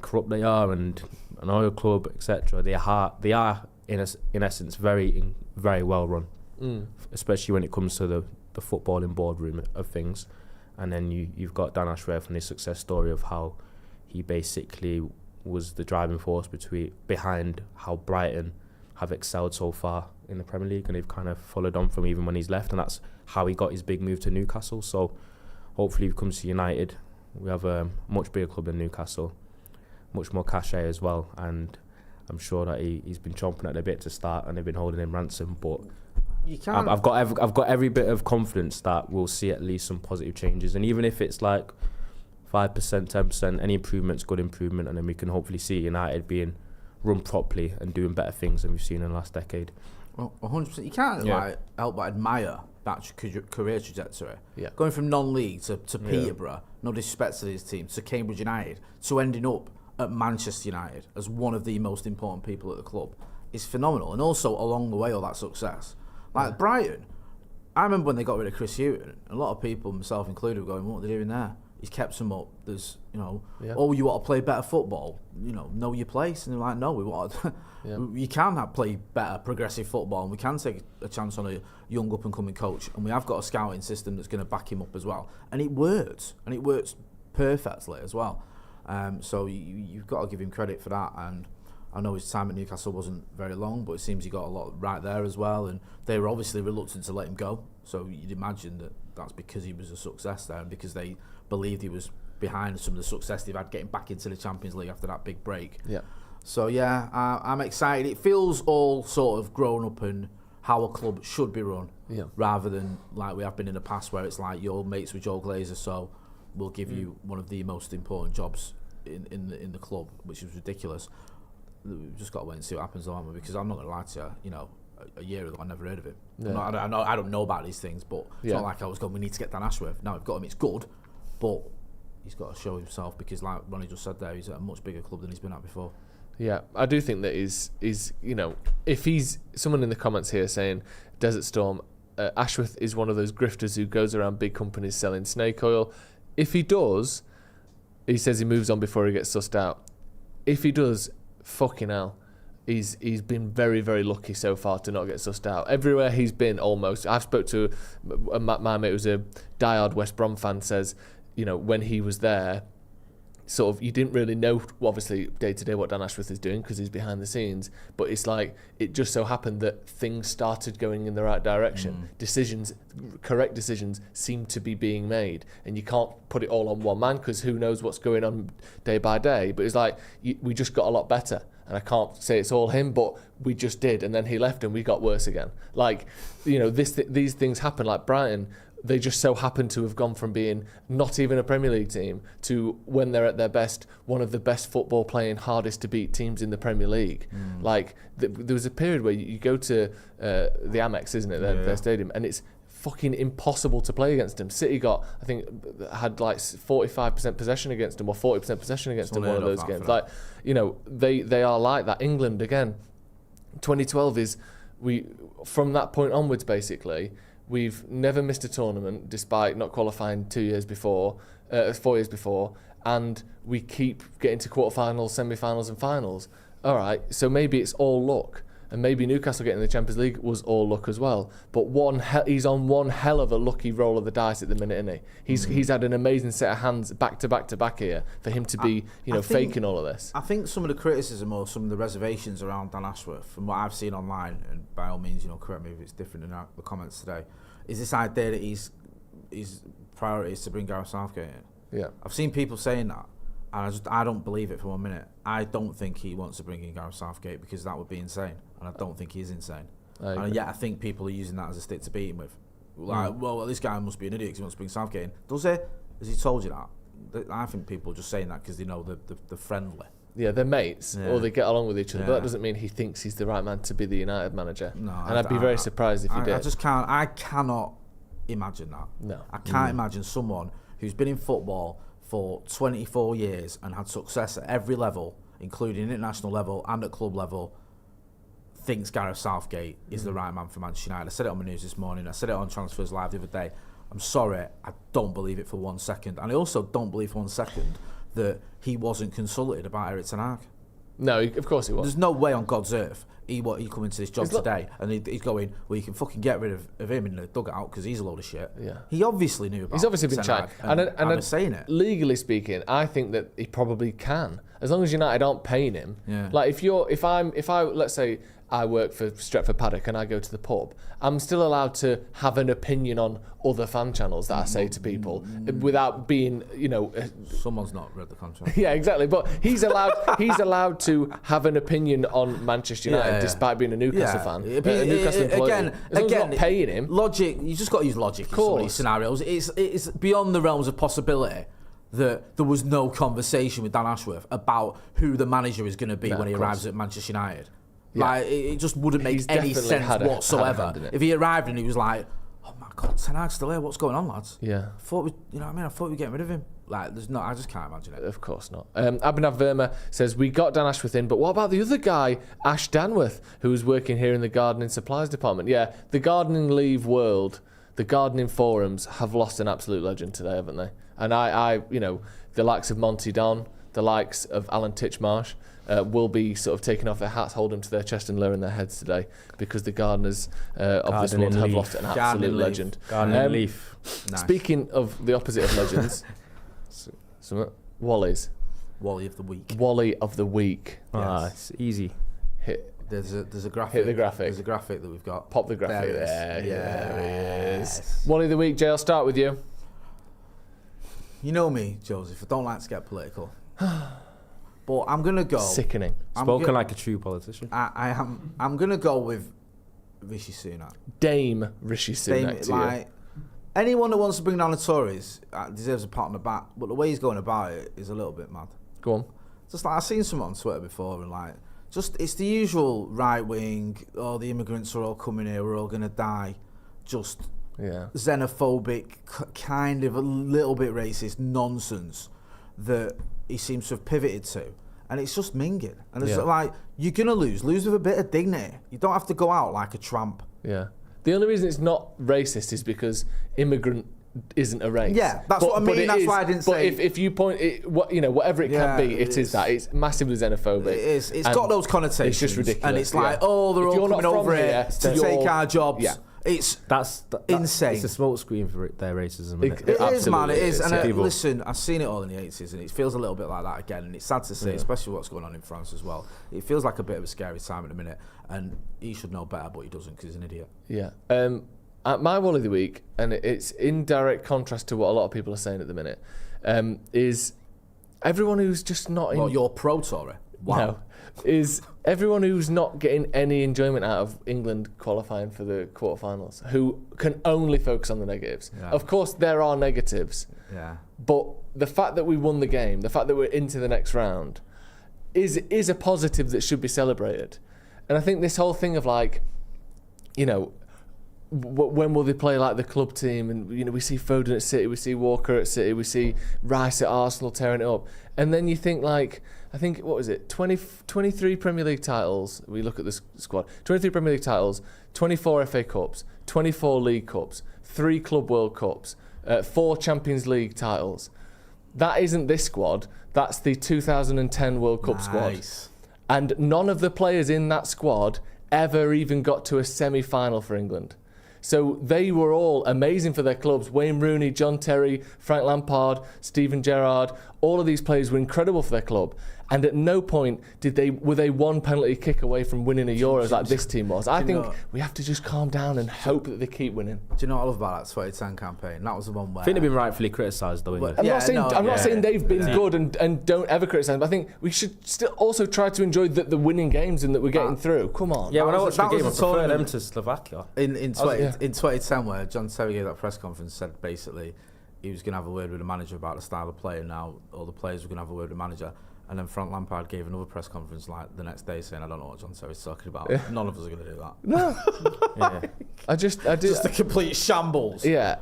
corrupt they are and an oil club, etc., they are in essence very well run, especially when it comes to the footballing boardroom of things. And then you've got Dan Ashworth and his success story of how he basically was the driving force behind how Brighton have excelled so far in the Premier League, and they've kind of followed on from even when he's left, and that's how he got his big move to Newcastle. So hopefully he comes to United. We have a much bigger club than Newcastle, much more cachet as well, and I'm sure that he's been chomping at the bit to start, and they've been holding him ransom. But I've got every bit of confidence that we'll see at least some positive changes, and even if it's like 5%, 10%, any improvement's good improvement, and then we can hopefully see United being run properly and doing better things than we've seen in the last decade. Well, 100%. You can't help but admire that career trajectory. Yeah. Going from non-league to Peterborough, no disrespect to his team, to Cambridge United, to ending up at Manchester United as one of the most important people at the club is phenomenal. And also along the way, all that success. Like Brighton, I remember when they got rid of Chris Hughton, a lot of people, myself included, were going, what are they doing there? He's kept them up. There's, you want to play better football, know your place. And they're like, no, we want you can play better, progressive football, and we can take a chance on a young up-and-coming coach. And we have got a scouting system that's going to back him up as well. And it works. And it works perfectly as well. So you've got to give him credit for that. And I know his time at Newcastle wasn't very long, but it seems he got a lot right there as well. And they were obviously reluctant to let him go. So you'd imagine that that's because he was a success there, and because they believed he was behind some of the success they've had getting back into the Champions League after that big break. Yeah. So I'm excited. It feels all sort of grown up and how a club should be run, rather than like we have been in the past where it's like you're mates with Joe Glazer, so we'll give you one of the most important jobs in the club, which is ridiculous. We've just got to wait and see what happens, aren't we? Because I'm not going to lie to you, a year ago I never heard of him. Yeah. I don't know about these things, but it's not like I was going, we need to get Dan Ashworth. Now we've got him, it's good, but he's got to show himself, because like Ronnie just said there, he's at a much bigger club than he's been at before. Yeah, I do think that is if he's someone in the comments here saying Desert Storm, Ashworth is one of those grifters who goes around big companies selling snake oil. If he does, he says he moves on before he gets sussed out. if he does, fucking hell. He's been very, very lucky so far to not get sussed out. Everywhere he's been, almost. I've spoke to my mate who's a diehard West Brom fan, says, when he was there, sort of, you didn't really know, obviously, day to day what Dan Ashworth is doing because he's behind the scenes, but it's like, it just so happened that things started going in the right direction. Correct decisions seem to be being made, and you can't put it all on one man because who knows what's going on day by day, but it's like, we just got a lot better. And I can't say it's all him, but we just did. And then he left and we got worse again. Like, these things happen. Like Brighton, they just so happen to have gone from being not even a Premier League team to, when they're at their best, one of the best football playing, hardest to beat teams in the Premier League. Like, there was a period where you go to the Amex, isn't it, their stadium, and it's fucking impossible to play against them. City had like 45% possession against them, or 40% possession against them one of those games. Like, they are like that. England again, 2012 from that point onwards, basically, we've never missed a tournament despite not qualifying 4 years before, and we keep getting to quarterfinals, semi-finals and finals. All right, so maybe it's all luck. And maybe Newcastle getting the Champions League was all luck as well. But he's on one hell of a lucky roll of the dice at the minute, isn't he? He's had an amazing set of hands back to back to back here for him to be, faking all of this. I think some of the criticism or some of the reservations around Dan Ashworth, from what I've seen online, and by all means, correct me if it's different in the comments today, is this idea that his priority is to bring Gareth Southgate in. Yeah, I've seen people saying that. And I don't believe it for 1 minute. I don't think he wants to bring in Gareth Southgate because that would be insane. And I don't think he is insane. And yet I think people are using that as a stick to beat him with. Like, well, this guy must be an idiot because he wants to bring Southgate in. Does he? Has he told you that? I think people are just saying that because they know they're friendly. Yeah, they're mates, or they get along with each other. But that doesn't mean he thinks he's the right man to be the United manager. No, and I'd be very surprised if he did. I cannot imagine that. No. I can't imagine someone who's been in football for 24 years and had success at every level, including international level and at club level, thinks Gareth Southgate is the right man for Manchester United. I said it on my news this morning. I said it on Transfers Live the other day. I'm sorry, I don't believe it for 1 second. And I also don't believe for 1 second that he wasn't consulted about Erik ten Hag. No, of course he was. There's no way on God's earth he come into this job today and he's going, well, you can fucking get rid of him in the dugout because he's a load of shit. Yeah. He obviously knew about it. He's obviously been chatting. And I'm saying it. Legally speaking, I think that he probably can. As long as United aren't paying him. Yeah. Like, if I let's say I work for Stretford Paddock and I go to the pub, I'm still allowed to have an opinion on other fan channels that I say to people without being, someone's not read the contract. Yeah, exactly. But he's allowed to have an opinion on Manchester United despite being a Newcastle fan. A Newcastle employee. Again, not paying him. Logic. You just got to use logic in some of these scenarios. It's beyond the realms of possibility that there was no conversation with Dan Ashworth about who the manager is going to be when he arrives at Manchester United. Yeah. Like, it just wouldn't make any sense whatsoever. If he arrived and he was like, "Oh my God, Ten Hag's still here. What's going on, lads?" Yeah, I thought I thought we were getting rid of him. Like, there's no. I just can't imagine it. Of course not. Abhinav Verma says we got Dan Ashworth in, but what about the other guy, Ash Danworth, who was working here in the gardening supplies department? Yeah, the gardening leave world, the gardening forums have lost an absolute legend today, haven't they? And I the likes of Monty Don, the likes of Alan Titchmarsh. Will be sort of taking off their hats, hold them to their chest and lowering their heads today because the gardeners of this world have lost an absolute legend. Gardening leaf. Nice. Speaking of the opposite of legends, Wally's. Wally of the week. Wally of the week. It's easy. There's a graphic. Hit the graphic. There's a graphic that we've got. Pop the graphic. There it is. Wally of the week. Jay, I'll start with you. You know me, Joseph. I don't like to get political. But I'm going to go... Sickening. Spoken like a true politician. I'm going to go with Rishi Sunak. Dame Rishi Sunak to you. Anyone that wants to bring down the Tories deserves a pat on the back, but the way he's going about it is a little bit mad. Go on. Just like, I've seen someone on Twitter before and it's the usual right wing, the immigrants are all coming here, we're all going to die. Just xenophobic, kind of a little bit racist nonsense that he seems to have pivoted to, and it's just minging. And it's like, you're gonna lose with a bit of dignity. You don't have to go out like a tramp. Yeah. The only reason it's not racist is because immigrant isn't a race. Yeah, that's what I mean. That's why I didn't say. But if you point it, whatever it can be, it is that. It's massively xenophobic. It is. It's got those connotations. It's just ridiculous. And it's like, they're all coming over here to take our jobs. Yeah. That's insane. It's a smokescreen for their racism. It is, man. It is. And listen, I've seen it all in the 80s, and it feels a little bit like that again. And it's sad to see, especially what's going on in France as well. It feels like a bit of a scary time at the minute. And he should know better, but he doesn't because he's an idiot. Yeah. My Wally of the week, and it's in direct contrast to what a lot of people are saying at the minute, is everyone who's just not in... Well, you're pro-Tory? Wow. No. Is everyone who's not getting any enjoyment out of England qualifying for the quarterfinals, who can only focus on the negatives. Yeah. Of course, there are negatives. Yeah. But the fact that we won the game, the fact that we're into the next round, is a positive that should be celebrated. And I think this whole thing of like, when will they play like the club team? And we see Foden at City, we see Walker at City, we see Rice at Arsenal tearing it up, and then you think like, I think what was it, 23 Premier League titles. We look at the squad: 23 Premier League titles, 24 FA Cups, 24 League Cups, 3 Club World Cups, 4 Champions League titles. That isn't this squad. That's the 2010 World Cup squad, and none of the players in that squad ever even got to a semi-final for England. So they were all amazing for their clubs. Wayne Rooney, John Terry, Frank Lampard, Steven Gerrard, all of these players were incredible for their club. And at no point were they one penalty kick away from winning a Euros like this team was. I think we have to just calm down and hope that they keep winning. Do you know what I love about that 2010 campaign? That was the one where... I think they've been rightfully criticised though. I'm not saying they've been good and don't ever criticise, but I think we should still also try to enjoy the winning games and that we're getting through. Come on. Yeah, when I watched the game, I prefer them to Slovakia. In 2010, where John Terry gave that press conference, said basically he was going to have a word with the manager about the style of play, and now all the players were going to have a word with the manager. And then Frank Lampard gave another press conference like the next day saying, I don't know what John Terry's talking about. Yeah. None of us are going to do that. No. I just a complete shambles. Yeah,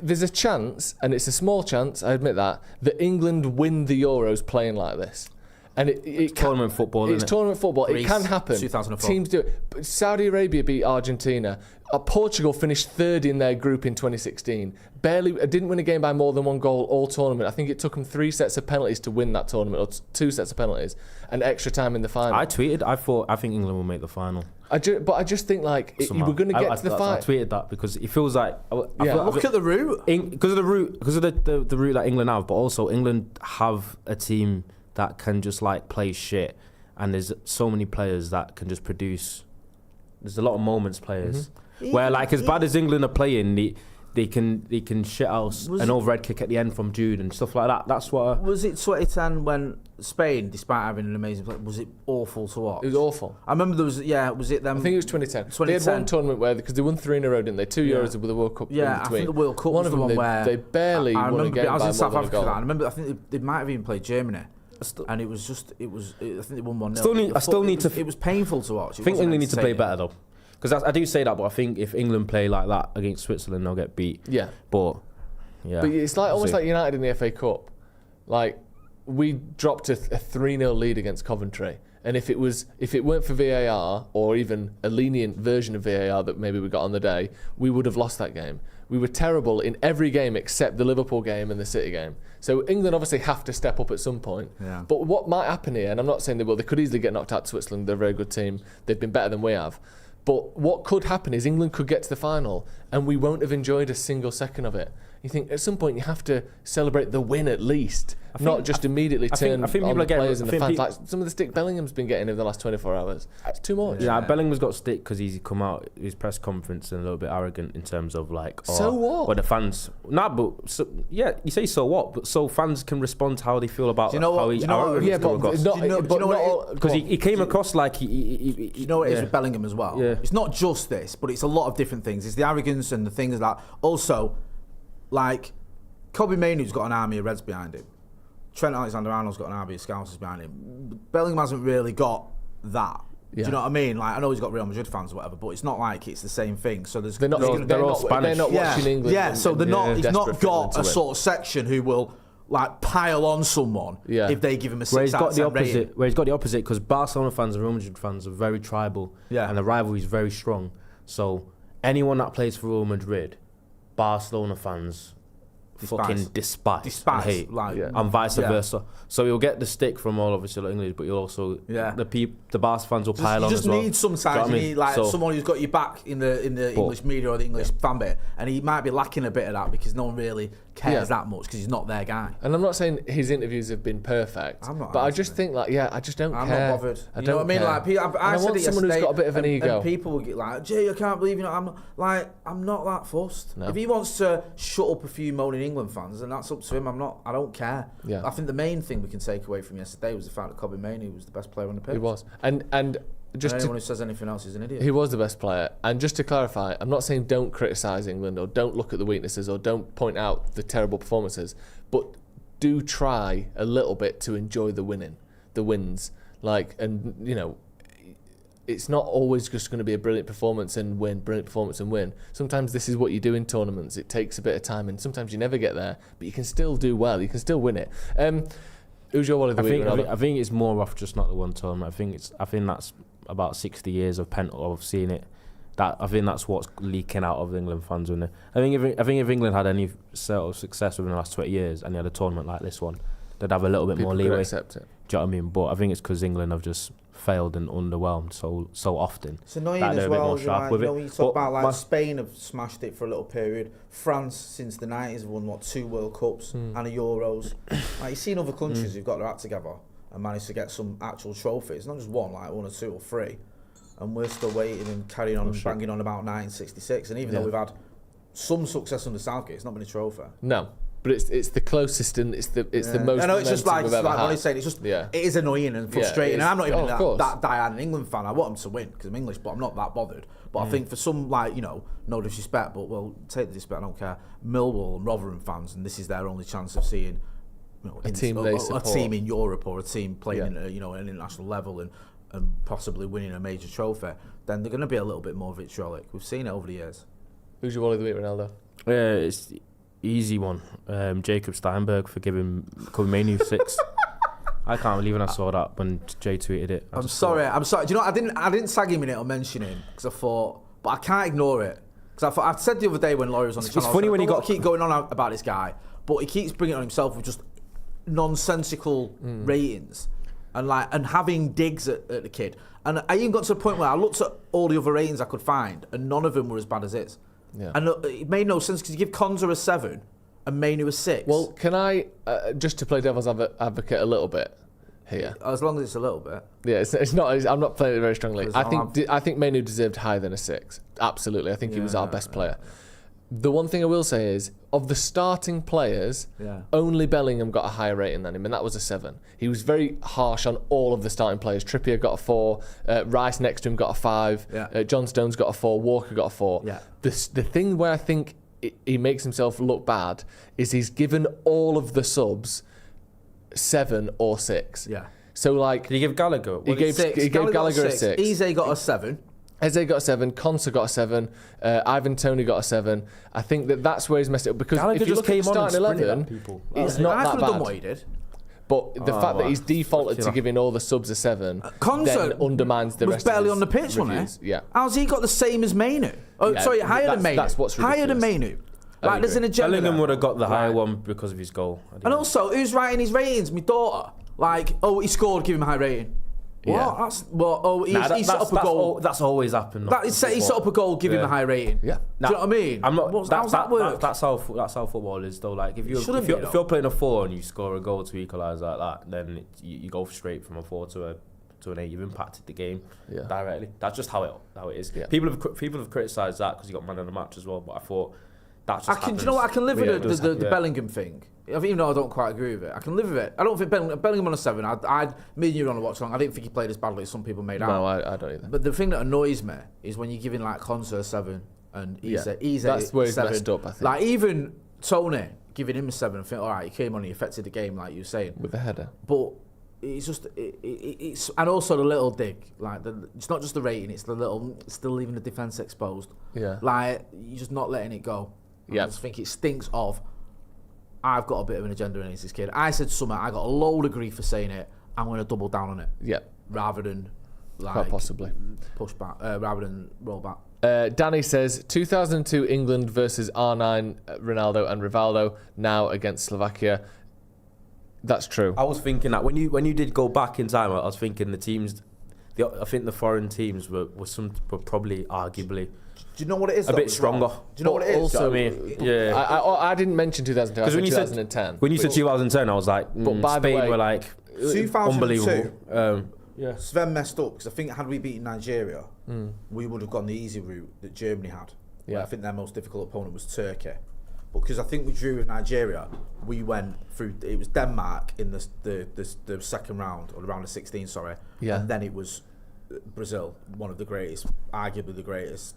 there's a chance, and it's a small chance, I admit that England win the Euros playing like this. And it's tournament football, isn't it? It's tournament football. Greece, it can happen. 2004. Teams do it. But Saudi Arabia beat Argentina. Portugal finished third in their group in 2016. Didn't win a game by more than 1 goal all tournament. I think it took them 3 sets of penalties to win that tournament, or 2 sets of penalties, and extra time in the final. I tweeted, I think England will make the final. But I just think we're going to get to the final. I tweeted that because it feels like... Look at the route. Because of the route that England have, but also England have a team that can just play shit, and there's so many players that can just produce. There's a lot of moments players where as bad as England are playing, they can shit out an overhead kick at the end from Jude and stuff like that. That's what. Was it 2010 when Spain, despite having an amazing play, was it awful to watch? It was awful. I remember there was was it them? I think it was 2010. They had one tournament because they won 3 in a row, didn't they? 2 Euros with the World Cup in between. I think the World Cup was the one where they barely won a game. I was in South Africa. I remember. I think they might have even played Germany. And it was I think they won 1-0. It was painful to watch. I think England need to play better though, because I do say that, but I think if England play like that against Switzerland, they'll get beat. Yeah, but it's almost like United in the FA Cup. We dropped a 3-0 lead against Coventry, and if it weren't for VAR or even a lenient version of VAR that maybe we got on the day, we would have lost that game. We were terrible in every game except the Liverpool game and the City game. So England obviously have to step up at some point. Yeah. But what might happen here, and I'm not saying they will, they could easily get knocked out to Switzerland. They're a very good team. They've been better than we have. But what could happen is England could get to the final and we won't have enjoyed a single second of it. You think at some point you have to celebrate the win at least, not just immediately turn on the players and the fans. Like some of the stick Bellingham's been getting in the last 24 hours. It's too much. Yeah, Bellingham's got stick because he's come out his press conference and a little bit arrogant in terms of so what? Or the fans. You say so what? But so fans can respond to how they feel about how he because he came across like he you know what it is with Bellingham as well. Yeah. It's not just this, but it's a lot of different things. It's the arrogance and the things that also. Kobe Mainoo's got an army of Reds behind him. Trent Alexander-Arnold's got an army of Scousers behind him. Bellingham hasn't really got that. Yeah. Do you know what I mean? I know he's got Real Madrid fans or whatever, but it's not like it's the same thing. So they're not Spanish. They're not watching England. Yeah, so they're not. He's not got a sort of section who will pile on someone if they give him a 6 out of 10 rating. Where he's got the opposite, because Barcelona fans and Real Madrid fans are very tribal, and the rivalry is very strong. So anyone that plays for Real Madrid Barcelona fans fucking despise and hate, and vice versa. So you'll get the stick from all obviously English, but you'll also the Barca fans will pile on as well. You just need sometimes you need like someone who's got your back in the English media or the English fan bit, and he might be lacking a bit of that because no one really cares that much because he's not their guy. And I'm not saying his interviews have been perfect, but I just think like I just don't care. I'm not bothered. I don't know what I mean? Like I said want someone who's got a bit of an ego. And people will get like, Jay, I can't believe I'm not that fussed. No. If he wants to shut up a few moaning England fans, then that's up to him. I don't care. Yeah. I think the main thing we can take away from yesterday was the fact that Kobbie Mainoo was the best player on the pitch. He was, and just anyone who says anything else is an idiot. He was the best player. And just to clarify, I'm not saying don't criticise England or don't look at the weaknesses or don't point out the terrible performances, but do try a little bit to enjoy the wins. Like, and you know, it's not always just going to be a brilliant performance and win. Sometimes this is what you do in tournaments. It takes a bit of time, and sometimes you never get there, but you can still do well. You can still win it. Who's your Wally of the week? I think it's more off just not the one tournament. I think that's about 60 years of seeing it. I think that's what's leaking out of England fans. I think if England had any sort of success within the last 20 years and they had a tournament like this one, they'd have a little bit more leeway. Accept it. Do you know what I mean? But I think it's because England have just failed and underwhelmed so often. It's annoying as well. When you talk about Spain have smashed it for a little period. France since the 90s have won 2 World Cups and a Euros. Like you see in other countries who've got their act together and managed to get some actual trophies, not just one or 2 or 3. And we're still waiting and carrying on and banging on about 1966. And even though we've had some success under Southgate, it's not been a trophy. No. But it's the closest and it's the most. I know it's just like Wally saying. It's just it is annoying and frustrating. And I'm not even that diehard England fan. I want them to win because I'm English, but I'm not that bothered. But I think for some no disrespect, but take the disrespect. I don't care. Millwall and Rotherham fans, and this is their only chance of seeing a team in Europe or a team playing at an international level and possibly winning a major trophy. Then they're going to be a little bit more vitriolic. We've seen it over the years. Who's your Wally of the week, Ronaldo? It's easy one. Jacob Steinberg for giving Kobbie Mainoo 6. I can't believe when I saw that when Jay tweeted it. I'm sorry. Do you know what? I didn't tag him in it or mention him because I thought, but I can't ignore it because I said the other day when Laurie was on the channel. It's funny when he got keep going on about this guy, but he keeps bringing it on himself with just nonsensical ratings and having digs at the kid. And I even got to the point where I looked at all the other ratings I could find, and none of them were as bad as his. Yeah. And it made no sense because you give Konza a 7 and Mainoo a 6. Well, can I just to play devil's advocate a little bit here? As long as it's a little bit. Yeah, it's not. I'm not playing it very strongly. I think Mainoo deserved higher than a 6. Absolutely, I think he was our best player. The one thing I will say is, of the starting players, only Bellingham got a higher rating than him, and that was a 7. He was very harsh on all of the starting players. Trippier got a 4, Rice next to him got a 5, John Stones got a 4, Walker got a 4. Yeah. The thing where I think he makes himself look bad is he's given all of the subs 7 or 6. Yeah. So like, did he give Gallagher? He gave Gallagher a 6. Eze got a 7. Eze got a 7, Konsa got a 7, Ivan Toney got a 7. I think that's where he's messed it up because Gallagher if you look at the starting 11, it's not that bad. Done what he did. But the fact that he's defaulted to giving all the subs a 7 then undermines the rest of his barely on the pitch, wasn't he? Yeah. How's he got the same as Mainoo? Higher than Mainoo. That's what's ridiculous. Higher than Mainoo. Like, there's an agenda. Bellingham would have got the higher one because of his goal. And also, who's writing his ratings? My daughter. Like, he scored, give him a high rating. Yeah. He set up a goal. That's always happened. He set up a goal, give him a high rating. Yeah. Do you know what I mean? How's that work? That's how football is, though. Like if you're playing a 4 and you score a goal to equalise like that, then you go straight from a 4 to an 8. You've impacted the game directly. That's just how it is. Yeah. People have criticised that because you got man of the match as well. But I thought that's just happens. Do you know what? I can live with the Bellingham thing. Even though I don't quite agree with it, I can live with it. I don't think Bellingham on a 7. Me and you were on a watch along. I didn't think he played as badly as some people made out. No, I don't either. But the thing that annoys me is when you're giving like Konsa a 7 and Eze that's where he's 7. messed up. I think. Like even Tony giving him a 7 and think, all right, he came on, he affected the game, like you were saying, with the header. But it's just it's and also the little dig, like it's not just the rating, it's the little still leaving the defence exposed. Yeah, like you're just not letting it go. I just think it stinks of. I've got a bit of an agenda against this kid. I said something, I got a load of grief for saying it. I'm going to double down on it. Yeah. Rather than quite possibly push back, rather than roll back. Danny says 2002 England versus R9 Ronaldo and Rivaldo, now against Slovakia. That's true. I was thinking that when you did go back in time, I was thinking the teams, I think the foreign teams were probably arguably. Do you know what it is? A bit stronger. Do you know what it is? Also, I mean, yeah. I didn't mention 2002. I said 2010. When you said 2010, I was like, But by the Spain way, were like 2002, unbelievable. Yeah. Sven messed up because I think had we beaten Nigeria, we would have gone the easy route that Germany had. Yeah. I think their most difficult opponent was Turkey. But because I think we drew with Nigeria, we went through. It was Denmark in the second round, or the round of 16, sorry. Yeah. And then it was Brazil, one of the greatest, arguably the greatest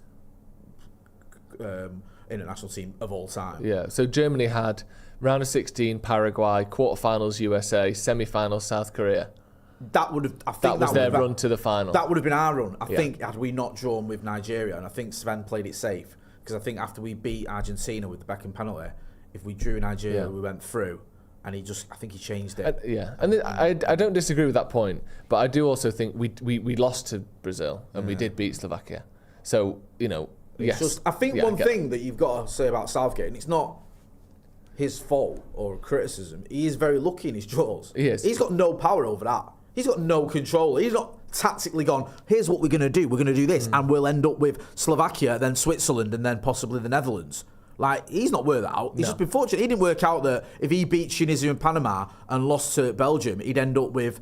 international team of all time. Yeah. So Germany had round of 16 Paraguay, quarterfinals USA, semi-finals South Korea. That would have. I think That was their run to the final. That would have been our run. I think had we not drawn with Nigeria, and I think Sven played it safe because I think after we beat Argentina with the Beckham penalty, if we drew Nigeria, we went through, and I think he changed it. And I don't disagree with that point, but I do also think we lost to Brazil and we did beat Slovakia. So yes. Just, I think one thing that you've got to say about Southgate, and it's not his fault or criticism, he is very lucky in his draws. He is. He's got no power over that. He's got no control. He's not tactically gone, here's what we're going to do. We're going to do this, and we'll end up with Slovakia, then Switzerland, and then possibly the Netherlands. Like, he's not worked that out. He's just been fortunate. He didn't work out that if he beat Tunisia and Panama and lost to Belgium, he'd end up with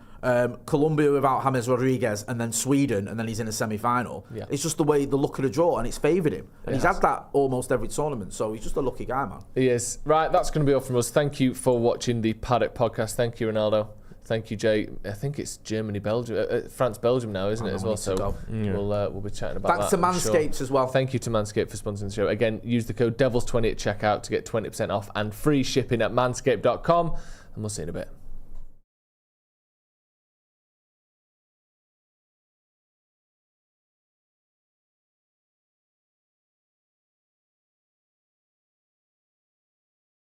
Colombia without James Rodriguez and then Sweden, and then he's in a semi-final. Yeah. It's just the look of the draw, and it's favoured him. And he's had that almost every tournament, so he's just a lucky guy, man. He is. Right, that's going to be all from us. Thank you for watching the Paddock Podcast. Thank you, Ronaldo. Thank you, Jay. I think it's Germany, Belgium, France, Belgium now, isn't it, as well? So we'll be chatting about Thanks that. Thanks to Manscaped as well. Thank you to Manscaped for sponsoring the show. Again, use the code DEVILS20 at checkout to get 20% off and free shipping at manscaped.com. And we'll see you in a bit.